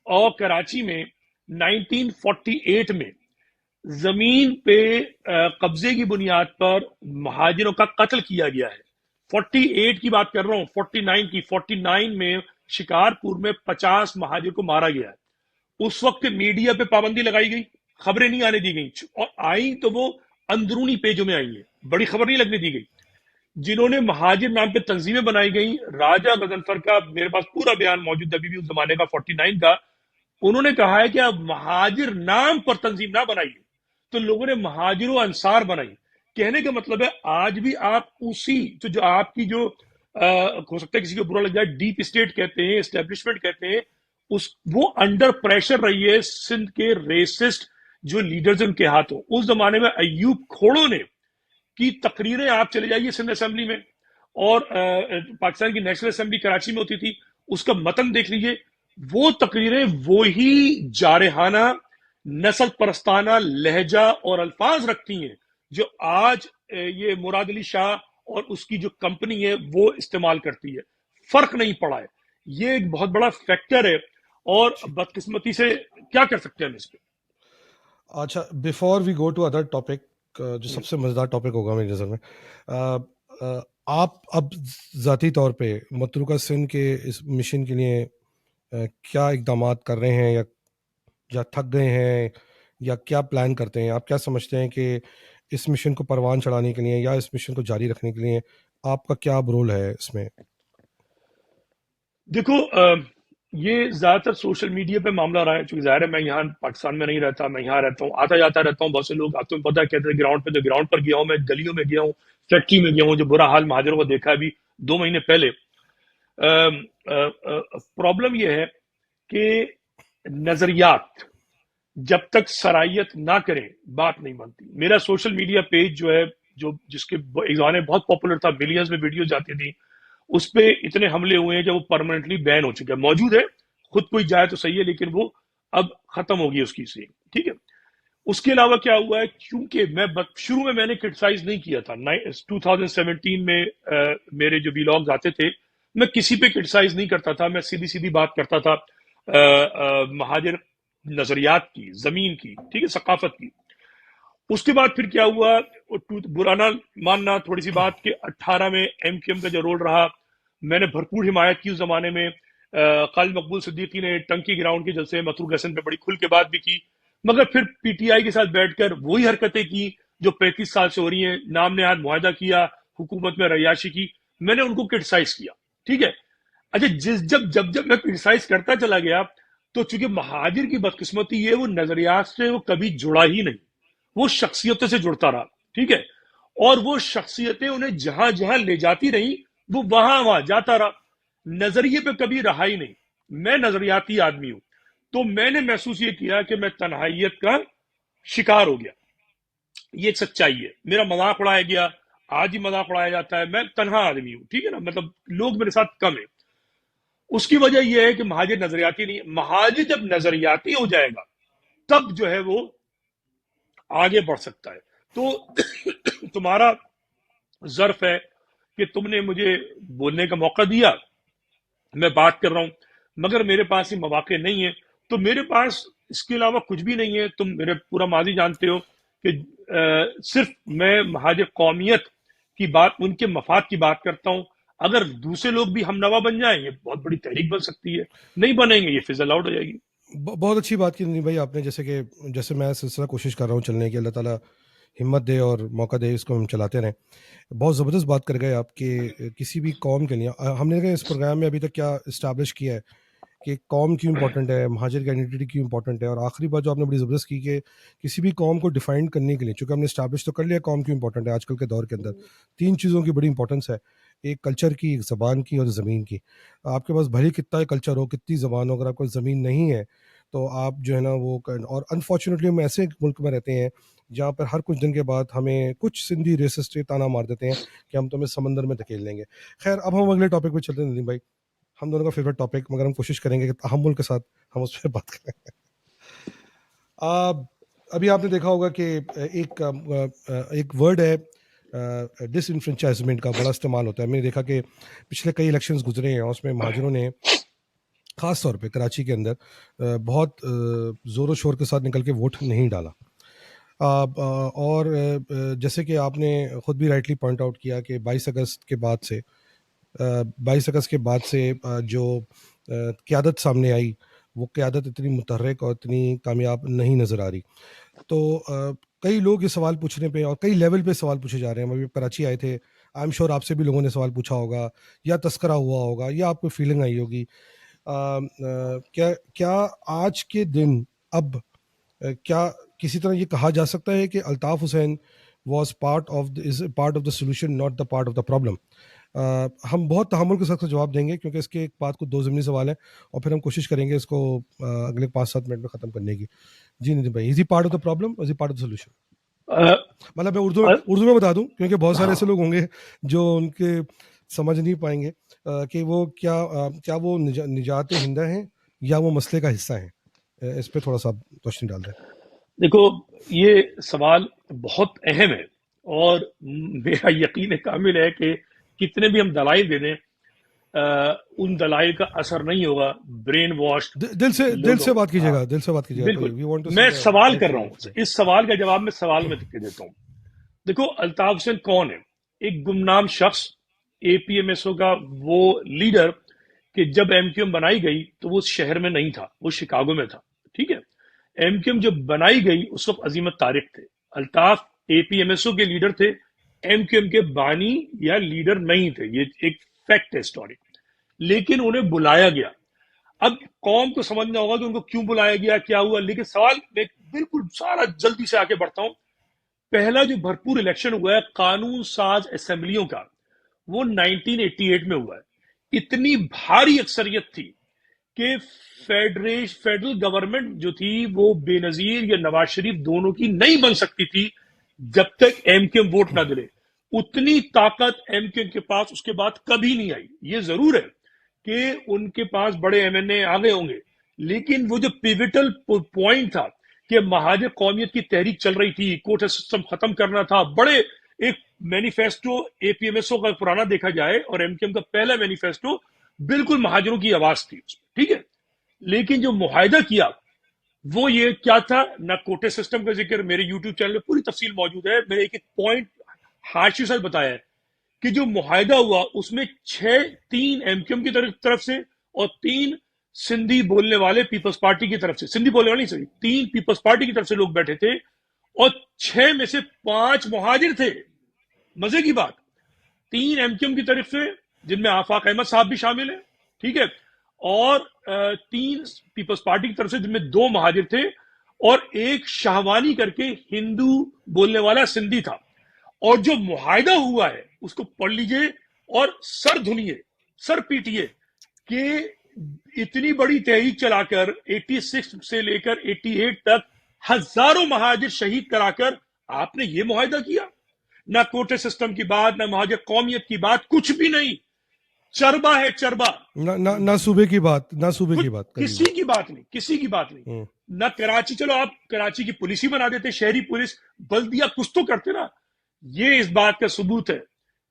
اور کراچی میں 1948 میں زمین پہ قبضے کی بنیاد پر مہاجروں کا قتل کیا گیا ہے۔ 48 کی بات کر رہا ہوں، 49 کی، 49 میں شکارپور میں 50 مہاجر کو مارا گیا ہے۔ اس وقت میڈیا پہ پابندی لگائی گئی، خبریں نہیں آنے دی گئیں، اور آئیں تو وہ اندرونی پیجوں میں آئی ہیں، بڑی خبر نہیں لگنے دی گئی۔ جنہوں نے مہاجر نام پہ تنظیمیں بنائی گئیں، راجہ غضنفر کا میرے پاس پورا بیان موجود ابھی بھی اس زمانے کا 49 کا، انہوں نے کہا ہے کہ آپ مہاجر نام پر تنظیم نہ بنائیے، تو لوگوں نے مہاجر و انصار بنائی۔ کہنے کا مطلب ہے آج بھی آپ اسی جو آپ کی جو ہو سکتا ہے کسی کو برا لگ جائے، ڈیپ اسٹیٹ کہتے ہیں، اسٹیبلشمنٹ کہتے ہیں، وہ انڈر پریشر رہی ہے سندھ کے ریسسٹ جو لیڈرز ان کے ہاتھوں۔ اس زمانے میں ایوب کھوڑوں نے کی تقریریں، آپ چلے جائیے سندھ اسمبلی میں، اور پاکستان کی نیشنل اسمبلی کراچی میں ہوتی تھی، اس کا متن دیکھ لیجئے، وہ تقریریں وہی جارحانہ، نسل پرستانہ لہجہ اور الفاظ رکھتی ہیں جو آج یہ مراد علی شاہ اور اس کی جو کمپنی ہے وہ استعمال کرتی ہے۔ فرق نہیں پڑا ہے، یہ ایک بہت بڑا فیکٹر ہے، اور بدقسمتی سے کیا کر سکتے ہیں ہم اس پہ۔ اچھا، before we go to other topic, جو سب سے مزیدار ٹاپک ہوگا میری نظر میں، آپ اب ذاتی طور پہ متروکہ سندھ کے اس مشن کے لیے کیا اقدامات کر رہے ہیں، یا تھک گئے ہیں، یا کیا پلان کرتے ہیں؟ آپ کیا سمجھتے ہیں کہ اس مشن کو پروان چڑھانے کے لیے یا اس مشن کو جاری رکھنے کے لیے آپ کا کیا رول ہے اس میں؟ دیکھو، یہ زیادہ تر سوشل میڈیا پہ معاملہ رہا ہے، چونکہ ظاہر ہے میں یہاں پاکستان میں نہیں رہتا، میں یہاں رہتا ہوں، آتا جاتا رہتا ہوں، بہت سے لوگ آپ کو پتہ ہے کہتے ہیں گراؤنڈ پہ، تو گراؤنڈ پر گیا ہوں میں، گلیوں میں گیا ہوں، فیکٹری میں گیا ہوں، جو برا حال مہاجروں کو دیکھا ابھی 2 مہینے پہلے۔ پرابلم یہ ہے کہ نظریات جب تک سرائیت نہ کریں بات نہیں بنتی۔ میرا سوشل میڈیا پیج جو ہے، جس کے ایک زمانے میں بہت پاپولر تھا، ملینز میں ویڈیوز جاتی تھی، اس پہ اتنے حملے ہوئے ہیں کہ وہ پرماننٹلی بین ہو چکے ہیں، موجود ہے، خود کوئی جائے تو صحیح ہے، لیکن وہ اب ختم ہوگی اس کی سے، ٹھیک ہے؟ اس کے علاوہ کیا ہوا ہے، کیونکہ شروع میں نے کرٹیسائز نہیں کیا تھا، 2017 میں میرے جو ویلاگز آتے تھے، میں کسی پہ کرٹیسائز نہیں کرتا تھا، میں سیدھی سیدھی بات کرتا تھا مہاجر نظریات کی، زمین کی، ٹھیک ہے، ثقافت کی۔ اس کے بعد پھر کیا ہوا، برا نہ ماننا تھوڑی سی بات، کہ 18 میں ایم کیو ایم کا جو رول رہا، میں نے بھرپور حمایت کی اس زمانے میں۔ خالد مقبول صدیقی نے ٹنکی گراؤنڈ کے جلسے متروک حسن پہ بڑی کھل کے بات بھی کی، مگر پھر پی ٹی آئی کے ساتھ بیٹھ کر وہی حرکتیں کی جو 35 سال سے ہو رہی ہیں، نام نہاد معاہدہ کیا، حکومت میں رہائشی کی، میں نے ان کو کرٹیسائز کیا، ٹھیک ہے؟ اچھا، جب میں کرٹیسائز کرتا چلا گیا، تو چونکہ مہاجر کی بدقسمتی یہ، وہ نظریات سے وہ کبھی جڑا ہی نہیں، وہ شخصیتوں سے جڑتا رہا، ٹھیک ہے؟ اور وہ شخصیتیں انہیں جہاں جہاں لے جاتی رہی، وہ وہاں جاتا رہا، نظریے پہ کبھی رہا ہی نہیں۔ میں نظریاتی آدمی ہوں، تو میں نے محسوس یہ کیا کہ میں تنہائیت کا شکار ہو گیا. یہ ایک سچائی ہے. میرا مذاق اڑایا گیا، آج ہی مذاق اڑایا جاتا ہے. میں تنہا آدمی ہوں، ٹھیک ہے نا، مطلب لوگ میرے ساتھ کم ہیں. اس کی وجہ یہ ہے کہ مہاجر نظریاتی نہیں ہے. مہاجر جب نظریاتی ہو جائے گا تب جو ہے وہ آگے بڑھ سکتا ہے. تو تمہارا ظرف ہے کہ تم نے مجھے بولنے کا موقع دیا، میں بات کر رہا ہوں، مگر میرے پاس یہ مواقع نہیں ہے. تو میرے پاس اس کے علاوہ کچھ بھی نہیں ہے. تم میرے پورا ماضی جانتے ہو کہ صرف میں مہاجر قومیت کی بات، ان کے مفاد کی بات کرتا ہوں. اگر دوسرے لوگ بھی ہم نوا بن جائیں، یہ بہت بڑی تحریک بن سکتی ہے. نہیں بنیں گے، یہ فضل آؤٹ ہو جائے گی. بہت اچھی بات کی ندیم بھائی آپ نے. جیسے میں سلسلہ کوشش کر رہا ہوں چلنے کی، اللہ تعالیٰ ہمت دے اور موقع دے، اس کو ہم چلاتے رہیں. بہت زبردست بات کر گئے آپ کہ کسی بھی قوم کے لیے ہم نے اس پروگرام میں ابھی تک کیا اسٹیبلش کیا ہے کہ قوم کیوں امپورٹنٹ ہے، مہاجر کی آئیڈینٹی کیوں امپورٹنٹ ہے. اور آخری بات جو آپ نے بڑی زبردست کی کہ کسی بھی قوم کو ڈیفائن کرنے کے لیے، چونکہ ہم نے اسٹیبلش تو کر لیا قوم کیوں امپورٹنٹ ہے. آج کل کے دور کے اندر 3 چیزوں کی بڑی امپورٹنس ہے: ایک کلچر کی، ایک زبان کی، اور زمین کی. آپ کے پاس بھلے کتنا کلچر ہو، کتنی زبان ہو، اگر آپ کو زمین نہیں ہے تو آپ جو ہے نا وہ اور انفارچونیٹلی ہم ایسے ملک میں رہتے ہیں جہاں پر ہر کچھ دن کے بعد ہمیں کچھ سندھی ریسسٹ تانا مار دیتے ہیں کہ ہم تمہیں سمندر میں دھکیل لیں گے. خیر، اب ہم اگلے ٹاپک پہ چلتے ہیں ندیم بھائی. ہم دونوں کا فیوریٹ ٹاپک، مگر ہم کوشش کریں گے کہ تحمل کے ساتھ ہم اس پہ بات کریں. ابھی آپ نے دیکھا ہوگا کہ ایک ورڈ ہے ڈس انفرینچائزمنٹ کا بڑا استعمال ہوتا ہے. میں نے دیکھا کہ پچھلے کئی الیکشنز گزرے ہیں، اس میں مہاجروں نے خاص طور پہ کراچی کے اندر بہت زور و شور کے ساتھ نکل کے ووٹ نہیں ڈالا. اور جیسے کہ آپ نے خود بھی رائٹلی پوائنٹ آؤٹ کیا کہ 22 اگست کے بعد سے جو قیادت سامنے آئی، وہ قیادت اتنی متحرک اور اتنی کامیاب نہیں نظر آ رہی. تو کئی لوگ یہ سوال پوچھنے پہ اور کئی لیول پہ سوال پوچھے جا رہے ہیں. ابھی کراچی آئے تھے، آئی ایم شیور آپ سے بھی لوگوں نے سوال پوچھا ہوگا یا تذکرہ ہوا ہوگا یا آپ کو فیلنگ آئی ہوگی. کیا آج کے دن اب کیا کسی طرح یہ کہا جا سکتا ہے کہ Altaf Hussain was part of the solution, not the part of the problem? ہم بہت تحمل کے ساتھ جواب دیں گے کیونکہ اس کے ایک بات کو 2 ضمنی سوال ہیں، اور پھر ہم کوشش کریں گے اس کو اگلے 5-7 منٹ میں ختم کرنے کی. جی ندیم بھائی، is he part of the problem, is he part of the solution? مطلب میں اردو میں بتا دوں کیونکہ بہت سارے ایسے لوگ ہوں گے جو ان کے سمجھ نہیں پائیں گے کہ وہ کیا وہ نجات ہندہ ہیں یا وہ مسئلے کا حصہ ہیں. اس پہ تھوڑا سا روشنی ڈال دیں. دیکھو، یہ سوال بہت اہم ہے، اور میرا یقین کامل ہے کہ کتنے بھی ہم دلائل دے دیں ان دلائل کا اثر نہیں ہوگا. برین واش دل سے بات کیجیے گا، دل سے بات کیجیے گا. بالکل. We want to see میں the سوال right کر رہا feelings. ہوں، اس سوال کا جواب میں سوال میں دیتا ہوں. دیکھو، الطاف حسین کون ہے؟ ایک گمنام شخص، اے پی ایم ایس او کا وہ لیڈر کہ جب ایم کیو ایم بنائی گئی تو وہ اس شہر میں نہیں تھا، وہ شکاگو میں تھا. ٹھیک ہے، ایم کیو ایم جب بنائی گئی اس وقت عظیمت طارق تھے. الطاف اے پی ایم ایس او کے لیڈر تھے، ایم کیو ایم کے بانی یا لیڈر نہیں تھے. یہ ایک فیکٹ ہے ہسٹوری. لیکن انہیں بلایا گیا. اب قوم کو سمجھنا ہوگا کہ ان کو کیوں بلایا گیا، کیا ہوا. لیکن سوال میں بالکل سارا جلدی سے آگے بڑھتا ہوں. پہلا جو بھرپور الیکشن ہوا ہے قانون ساز اسمبلیوں کا، وہ 1988 میں ہوا ہے. اتنی بھاری اکثریت تھی کہ فیڈرل گورنمنٹ جو تھی وہ بے نظیر یا نواز شریف دونوں کی نہیں بن سکتی تھی جب تک ایم کیو ایم ووٹ نہ دلے. اتنی طاقت ایم کیو ایم کے پاس اس کے بعد کبھی نہیں آئی. یہ ضرور ہے کہ ان کے پاس بڑے ایم این اے آگے ہوں گے، لیکن وہ جو پیوٹل پوائنٹ تھا کہ مہاجر قومیت کی تحریک چل رہی تھی، کوٹا سسٹم ختم کرنا تھا. بڑے ایک مینیفیسٹو اے پی ایم ایس او کا پرانا دیکھا جائے اور ایم کیو ایم کا پہلا مینیفیسٹو بالکل مہاجروں کی آواز تھی اس میں. ٹھیک ہے، لیکن جو معاہدہ کیا وہ یہ کیا تھا؟ نہ کوٹے سسٹم کا ذکر، میرے یوٹیوب چینل میں پوری تفصیل موجود ہے. میں نے ایک پوائنٹ حاشی سے بتایا ہے کہ جو معاہدہ ہوا اس میں 3 ایم کیو ایم کی طرف سے اور 3 سندھی بولنے والے پیپلز پارٹی کی طرف سے، سندھی بولنے والے نہیں، 3 پیپلز پارٹی کی طرف سے لوگ بیٹھے تھے، اور 6 میں سے 5 مہاجر تھے. مزے کی بات، 3 ایم کیو ایم کی طرف سے جن میں آفاق احمد صاحب بھی شامل ہیں، ٹھیک ہے، اور 3 پیپلز پارٹی کی طرف سے جن میں 2 مہاجر تھے، اور ایک شاہوانی کر کے ہندو بولنے والا سندھی تھا. اور جو معاہدہ ہوا ہے اس کو پڑھ لیجئے اور سر دھنیے، سر پیٹیے کہ اتنی بڑی تحریک چلا کر 86 سے لے کر 88 تک ہزاروں مہاجر شہید کرا کر آپ نے یہ معاہدہ کیا؟ نہ کوٹے سسٹم کی بات، نہ مہاجر قومیت کی بات، کچھ بھی نہیں. چربا ہے چربا. نہ صوبے کی بات، نہ صوبے کی بات کسی کی بات نہیں، کسی کی بات نہیں. نہ کراچی، چلو آپ کراچی کی پولیس ہی بنا دیتے، شہری پولیس، بلدیہ کچھ تو کرتے نا. یہ اس بات کا ثبوت ہے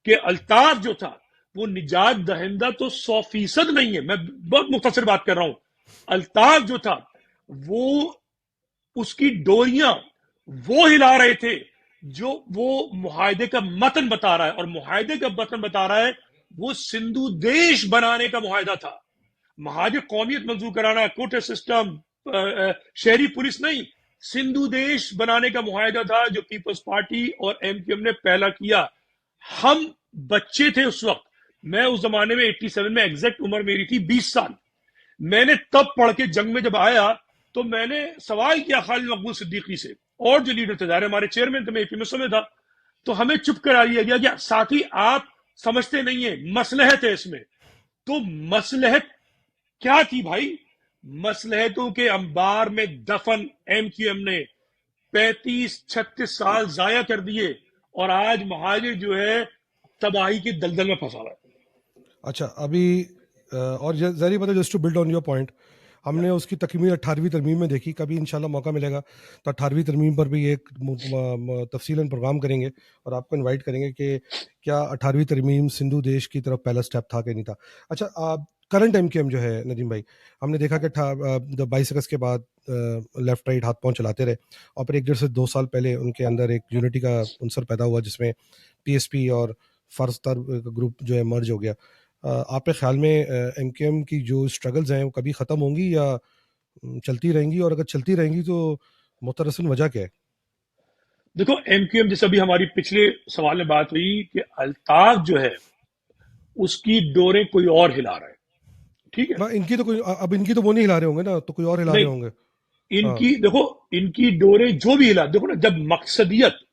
کہ الطاف جو تھا وہ نجات دہندہ تو 100% نہیں ہے. میں بہت مختصر بات کر رہا ہوں. الطاف جو تھا وہ اس کی ڈوریاں وہ ہلا رہے تھے جو وہ معاہدے کا متن بتا رہا ہے، اور معاہدے کا متن بتا رہا ہے وہ سندھو دیش بنانے کا معاہدہ تھا. مہاجر قومیت منظور کرانا، کوٹا سسٹم، شہری پولیس نہیں، سندھو دیش بنانے کا معاہدہ تھا جو پیپلز پارٹی اور ایم کیو ایم نے پہلا کیا. ہم بچے تھے اس وقت. میں اس زمانے میں 87 میں ایگزیکٹ عمر میری تھی 20 سال. میں نے تب پڑھ کے جنگ میں جب آیا تو میں نے سوال کیا خالد مقبول صدیقی سے اور جو لیڈر تھے، ظاہر ہمارے چیئرمین تھے، میں اے پی میں تھا، تو ہمیں چپ کرا دیا گیا کہ ساتھی آپ سمجھتے نہیں ہیں، مصلحت ہے اس میں. تو مصلحت کیا تھی بھائی؟ مصلحتوں کے انبار میں دفن ایم کیو ایم نے 35-36 سال ضائع کر دیے، اور آج مہاجر جو ہے تباہی کی دلدل میں پھنسا رہا ہے. اچھا ابھی اور ظاہری بات ہے، just to build on your point, ہم نے اس کی تکمیل 18ویں ترمیم میں دیکھی. کبھی انشاءاللہ موقع ملے گا تو 18ویں ترمیم پر بھی ایک تفصیلاً پروگرام کریں گے اور آپ کو انوائٹ کریں گے کہ کیا 18ویں ترمیم سندھو دیش کی طرف پہلا سٹیپ تھا کہ نہیں تھا. اچھا کرنٹ ایم کیو ایم جو ہے ندیم بھائی، ہم نے دیکھا کہ 22 اگست کے بعد لیفٹ رائٹ ہاتھ پاؤں چلاتے رہے، اور پھر 1.5 سے 2 سال پہلے ان کے اندر ایک یونٹی کا عنصر پیدا ہوا جس میں پی ایس پی اور فرض تر گروپ جو ہے مرج ہو گیا. آپ کے خیال میں ایم کیو ایم کی جو اسٹرگلز ہیں وہ کبھی ختم ہوں گی یا چلتی رہیں گی، اور اگر چلتی رہیں گی تو مترسن وجہ کیا ہے؟ دیکھو ایم کیو ایم، جیسے ابھی ہماری پچھلے سوال میں بات ہوئی کہ الطاف جو ہے اس کی ڈوریں کوئی اور ہلا رہا ہے، ٹھیک ہے؟ ان کی تو کوئی، اب ان کی تو وہ نہیں ہلا رہے ہوں گے نا، تو کوئی اور ہلا رہے نہیں، ہوں گے. ان ہاں کی دیکھو، ان کی ڈوریں جو بھی ہلا، دیکھو نا، جب مقصدیت،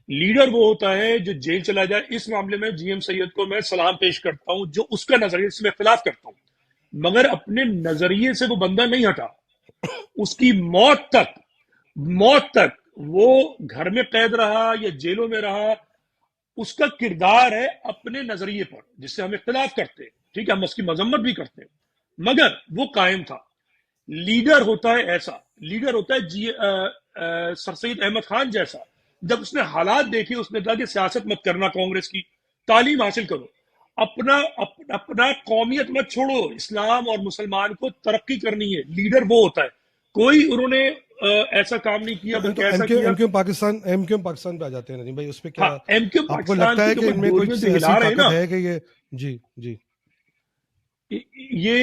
لیڈر وہ ہوتا ہے جو جیل چلا جائے. اس معاملے میں جی ایم سید کو میں سلام پیش کرتا ہوں، جو اس کا نظریہ سے میں اختلاف کرتا ہوں، مگر اپنے نظریے سے وہ بندہ نہیں ہٹا. اس کی موت تک وہ گھر میں قید رہا یا جیلوں میں رہا. اس کا کردار ہے اپنے نظریے پر، جس سے ہم اختلاف کرتے ہیں، ٹھیک ہے، ہم اس کی مذمت بھی کرتے ہیں، مگر وہ قائم تھا. لیڈر ہوتا ہے ایسا، لیڈر ہوتا ہے سر سید احمد خان جیسا. جب اس نے حالات دیکھے اس نے کہا کہ سیاست مت کرنا کانگریس کی، تعلیم حاصل کرو، اپنا قومیت مت چھوڑو، اسلام اور مسلمان کو ترقی کرنی ہے. لیڈر وہ ہوتا ہے. کوئی انہوں نے ایسا کام نہیں کیا، تو بلکہ ایم ایسا کیو کیا. ایم کیو پاکستان پہ آ جاتے ہیں ندیم بھائی، اس پہ ہاں، کیا ایم کیو آپ کو پاکستان لگتا کی ہے کہ دیکھو ان میں کوئی ڈوریاں جو ایسی ہلا رہے ہیں طاقت نا، ہے کہ یہ جی جی یہ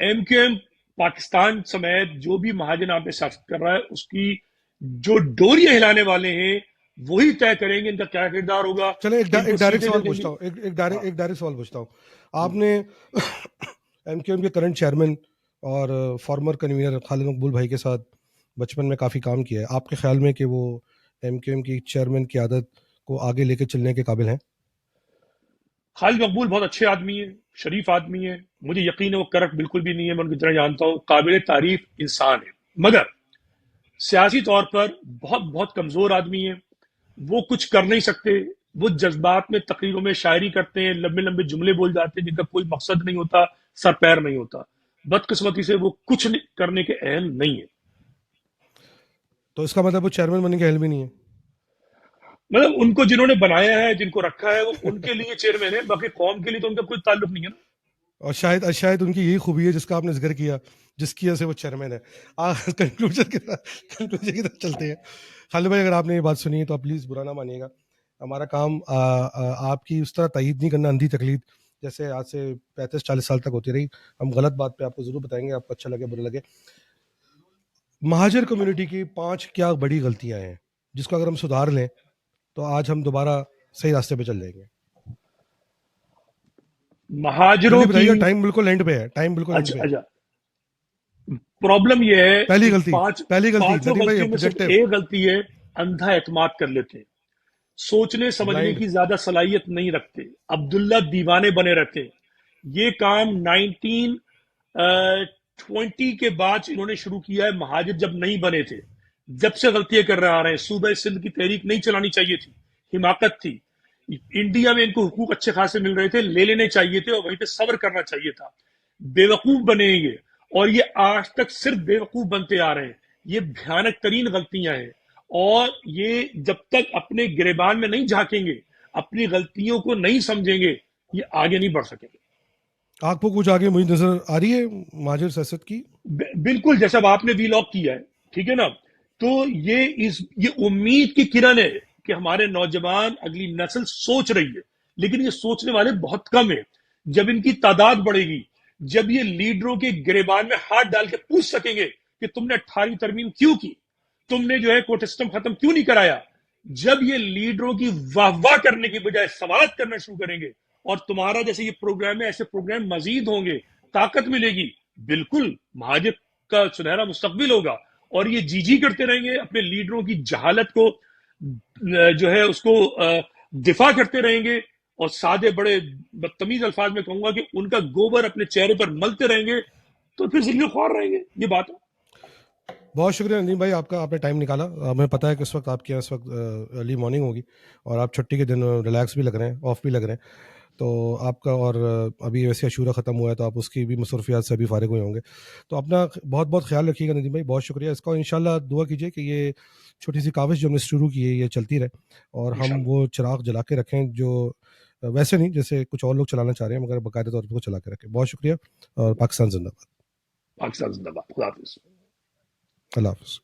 ایم کیو ایم پاکستان سمیت جو بھی مہاجر نام پہ سیاست کر رہا ہے، اس کی جو ڈوریاں ہلانے والے ہیں وہی طے کریں گے ان کا کیا کردار ہوگا. چلیں ان کو ایک ڈائریکٹ سیٹیں دے سوال دیں گی. پوچھتا ہوں، ہاں، ایک ڈائریکٹ سوال پوچھتا ہوں. آپ نے ایم کیو ایم کے کرنٹ چیئرمین اور فارمر کنوینر خالد مقبول بھائی کے ساتھ بچپن میں کافی کام کیا ہے. آپ کے خیال میں کہ وہ ایم کیو ایم کی چیئرمین کی عادت کو آگے لے کے چلنے کے قابل ہیں؟ خالد مقبول بہت اچھے آدمی ہیں، شریف آدمی ہیں، مجھے یقین ہے وہ کرپٹ بالکل بھی نہیں ہے، میں ان کی طرح جانتا ہوں، قابل تعریف انسان ہے، مگر سیاسی طور پر بہت بہت کمزور آدمی ہیں. وہ کچھ کر نہیں سکتے. وہ جذبات میں تقریروں میں شاعری کرتے ہیں، لمبے لمبے جملے بول جاتے ہیں جن کا کوئی مقصد نہیں ہوتا، سر پیر نہیں ہوتا. بدقسمتی سے وہ کچھ کرنے کے اہل نہیں ہے. تو اس کا مطلب وہ چیئرمین بننے کے اہل بھی نہیں ہے؟ مطلب ان کو جنہوں نے بنایا ہے، جن کو رکھا ہے، وہ ان کے لیے چیئرمین ہے، باقی قوم کے لیے تو ان کا کوئی تعلق نہیں ہے نا. اور شاید ان کی یہی خوبی ہے جس کا آپ نے ذکر کیا، جس کی وجہ سے وہ چیئرمین ہے. کنکلوژن کی طرف چلتے ہیں. خالد بھائی اگر آپ نے یہ بات سنی ہے تو آپ پلیز برا نہ مانیے گا. ہمارا کام آپ کی اس طرح تائید نہیں کرنا، اندھی تقلید جیسے آج سے 35-40 سال تک ہوتی رہی. ہم غلط بات پہ آپ کو ضرور بتائیں گے، آپ کو اچھا لگے برا لگے. مہاجر کمیونٹی کی 5 کیا بڑی غلطیاں ہیں جس کو اگر ہم سدھار لیں تو آج ہم دوبارہ صحیح راستے پہ چل جائیں گے. مہاجروں جلدی کی، بتائیے گا، ٹائم بالکل اینڈ پہ ہے، ٹائم بالکل اینڈ پہ ہے. اچھا، پرابلم یہ ہے پہلی کہ غلطی، پانچوں ندیم بھائی غلطیوں میں صرف آبجیکٹو ایک غلطی ہے، اندھا اعتماد کر لیتے ہیں، سوچنے سمجھنے بلائنڈ. کی زیادہ صلاحیت نہیں رکھتے، عبداللہ دیوانے بنے رہتے ہیں. یہ کام 20 کے بعد انہوں نے شروع کیا ہے، مہاجر جب نہیں بنے تھے، جب سے غلطیاں کر رہے آ رہے ہیں. صوبہ سندھ کی تحریک نہیں چلانی چاہیے تھی، حماقت تھی. انڈیا میں ان کو حقوق اچھے خاصے مل رہے تھے، لے لینے چاہیے تھے اور وہیں پہ صبر کرنا چاہیے تھا. بیوقوف بنے گے، اور یہ آج تک صرف بیوقوف بنتے آ رہے ہیں. یہ بھیانک ترین غلطیاں ہیں، اور یہ جب تک اپنے گریبان میں نہیں جھانکیں گے، اپنی غلطیوں کو نہیں سمجھیں گے، یہ آگے نہیں بڑھ سکیں گے. آپ کو کچھ آگے مجھے نظر آ رہی ہے مہاجر سیاست کی؟ بالکل، جیسا آپ نے ویلاگ کیا ہے، ٹھیک ہے نا، تو یہ امید کی کرن ہے کہ ہمارے نوجوان، اگلی نسل سوچ رہی ہے، لیکن یہ سوچنے والے بہت کم ہیں. جب ان کی تعداد بڑھے گی، جب یہ لیڈروں کے گریبان میں ہاتھ ڈال کے پوچھ سکیں گے کہ تم نے 18ویں ترمیم کیوں کی، تم نے جو ہے کوٹ سسٹم ختم کیوں نہیں کرایا، جب یہ لیڈروں کی واہ واہ کرنے کی بجائے سوالات کرنا شروع کریں گے، اور تمہارا جیسے یہ پروگرام ہے، ایسے پروگرام مزید ہوں گے، طاقت ملے گی، بالکل مہاجر کا سنہرا مستقبل ہوگا. اور یہ جی کرتے رہیں گے، اپنے لیڈروں کی جہالت کو جو ہے اس کو دفاع کرتے رہیں گے، اور سادے بڑے بدتمیز الفاظ میں کہوں گا کہ ان کا گوبر اپنے چہرے پر ملتے رہیں گے، تو پھر ذلیل خوار رہیں گے. یہ بات ہے. بہت شکریہ ندیم بھائی، آپ کا، آپ نے ٹائم نکالا. ہمیں پتہ ہے کہ اس وقت آپ کے یہاں اس وقت ارلی مارننگ ہوگی، اور آپ چھٹی کے دن ریلیکس بھی لگ رہے ہیں، آف بھی لگ رہے ہیں. تو آپ کا، اور ابھی ویسے عاشورہ ختم ہوا ہے تو آپ اس کی بھی مصروفیات سے ابھی فارغ ہوئے ہوں گے. تو اپنا بہت بہت خیال رکھیے گا ندیم بھائی، بہت شکریہ. اس کا انشاءاللہ دعا کیجیے کہ یہ چھوٹی سی کاوش جو ہم نے شروع کی ہے یہ چلتی رہے، اور ہم انشاءاللہ. وہ چراغ جلا کے رکھیں جو ویسے نہیں جیسے کچھ اور لوگ چلانا چاہ رہے ہیں، مگر باقاعدہ طور پر وہ چلا کے رکھیں. بہت شکریہ، اور پاکستان زندہ باد. پاکستان زندہ باد. خدا حافظ. اللہ حافظ.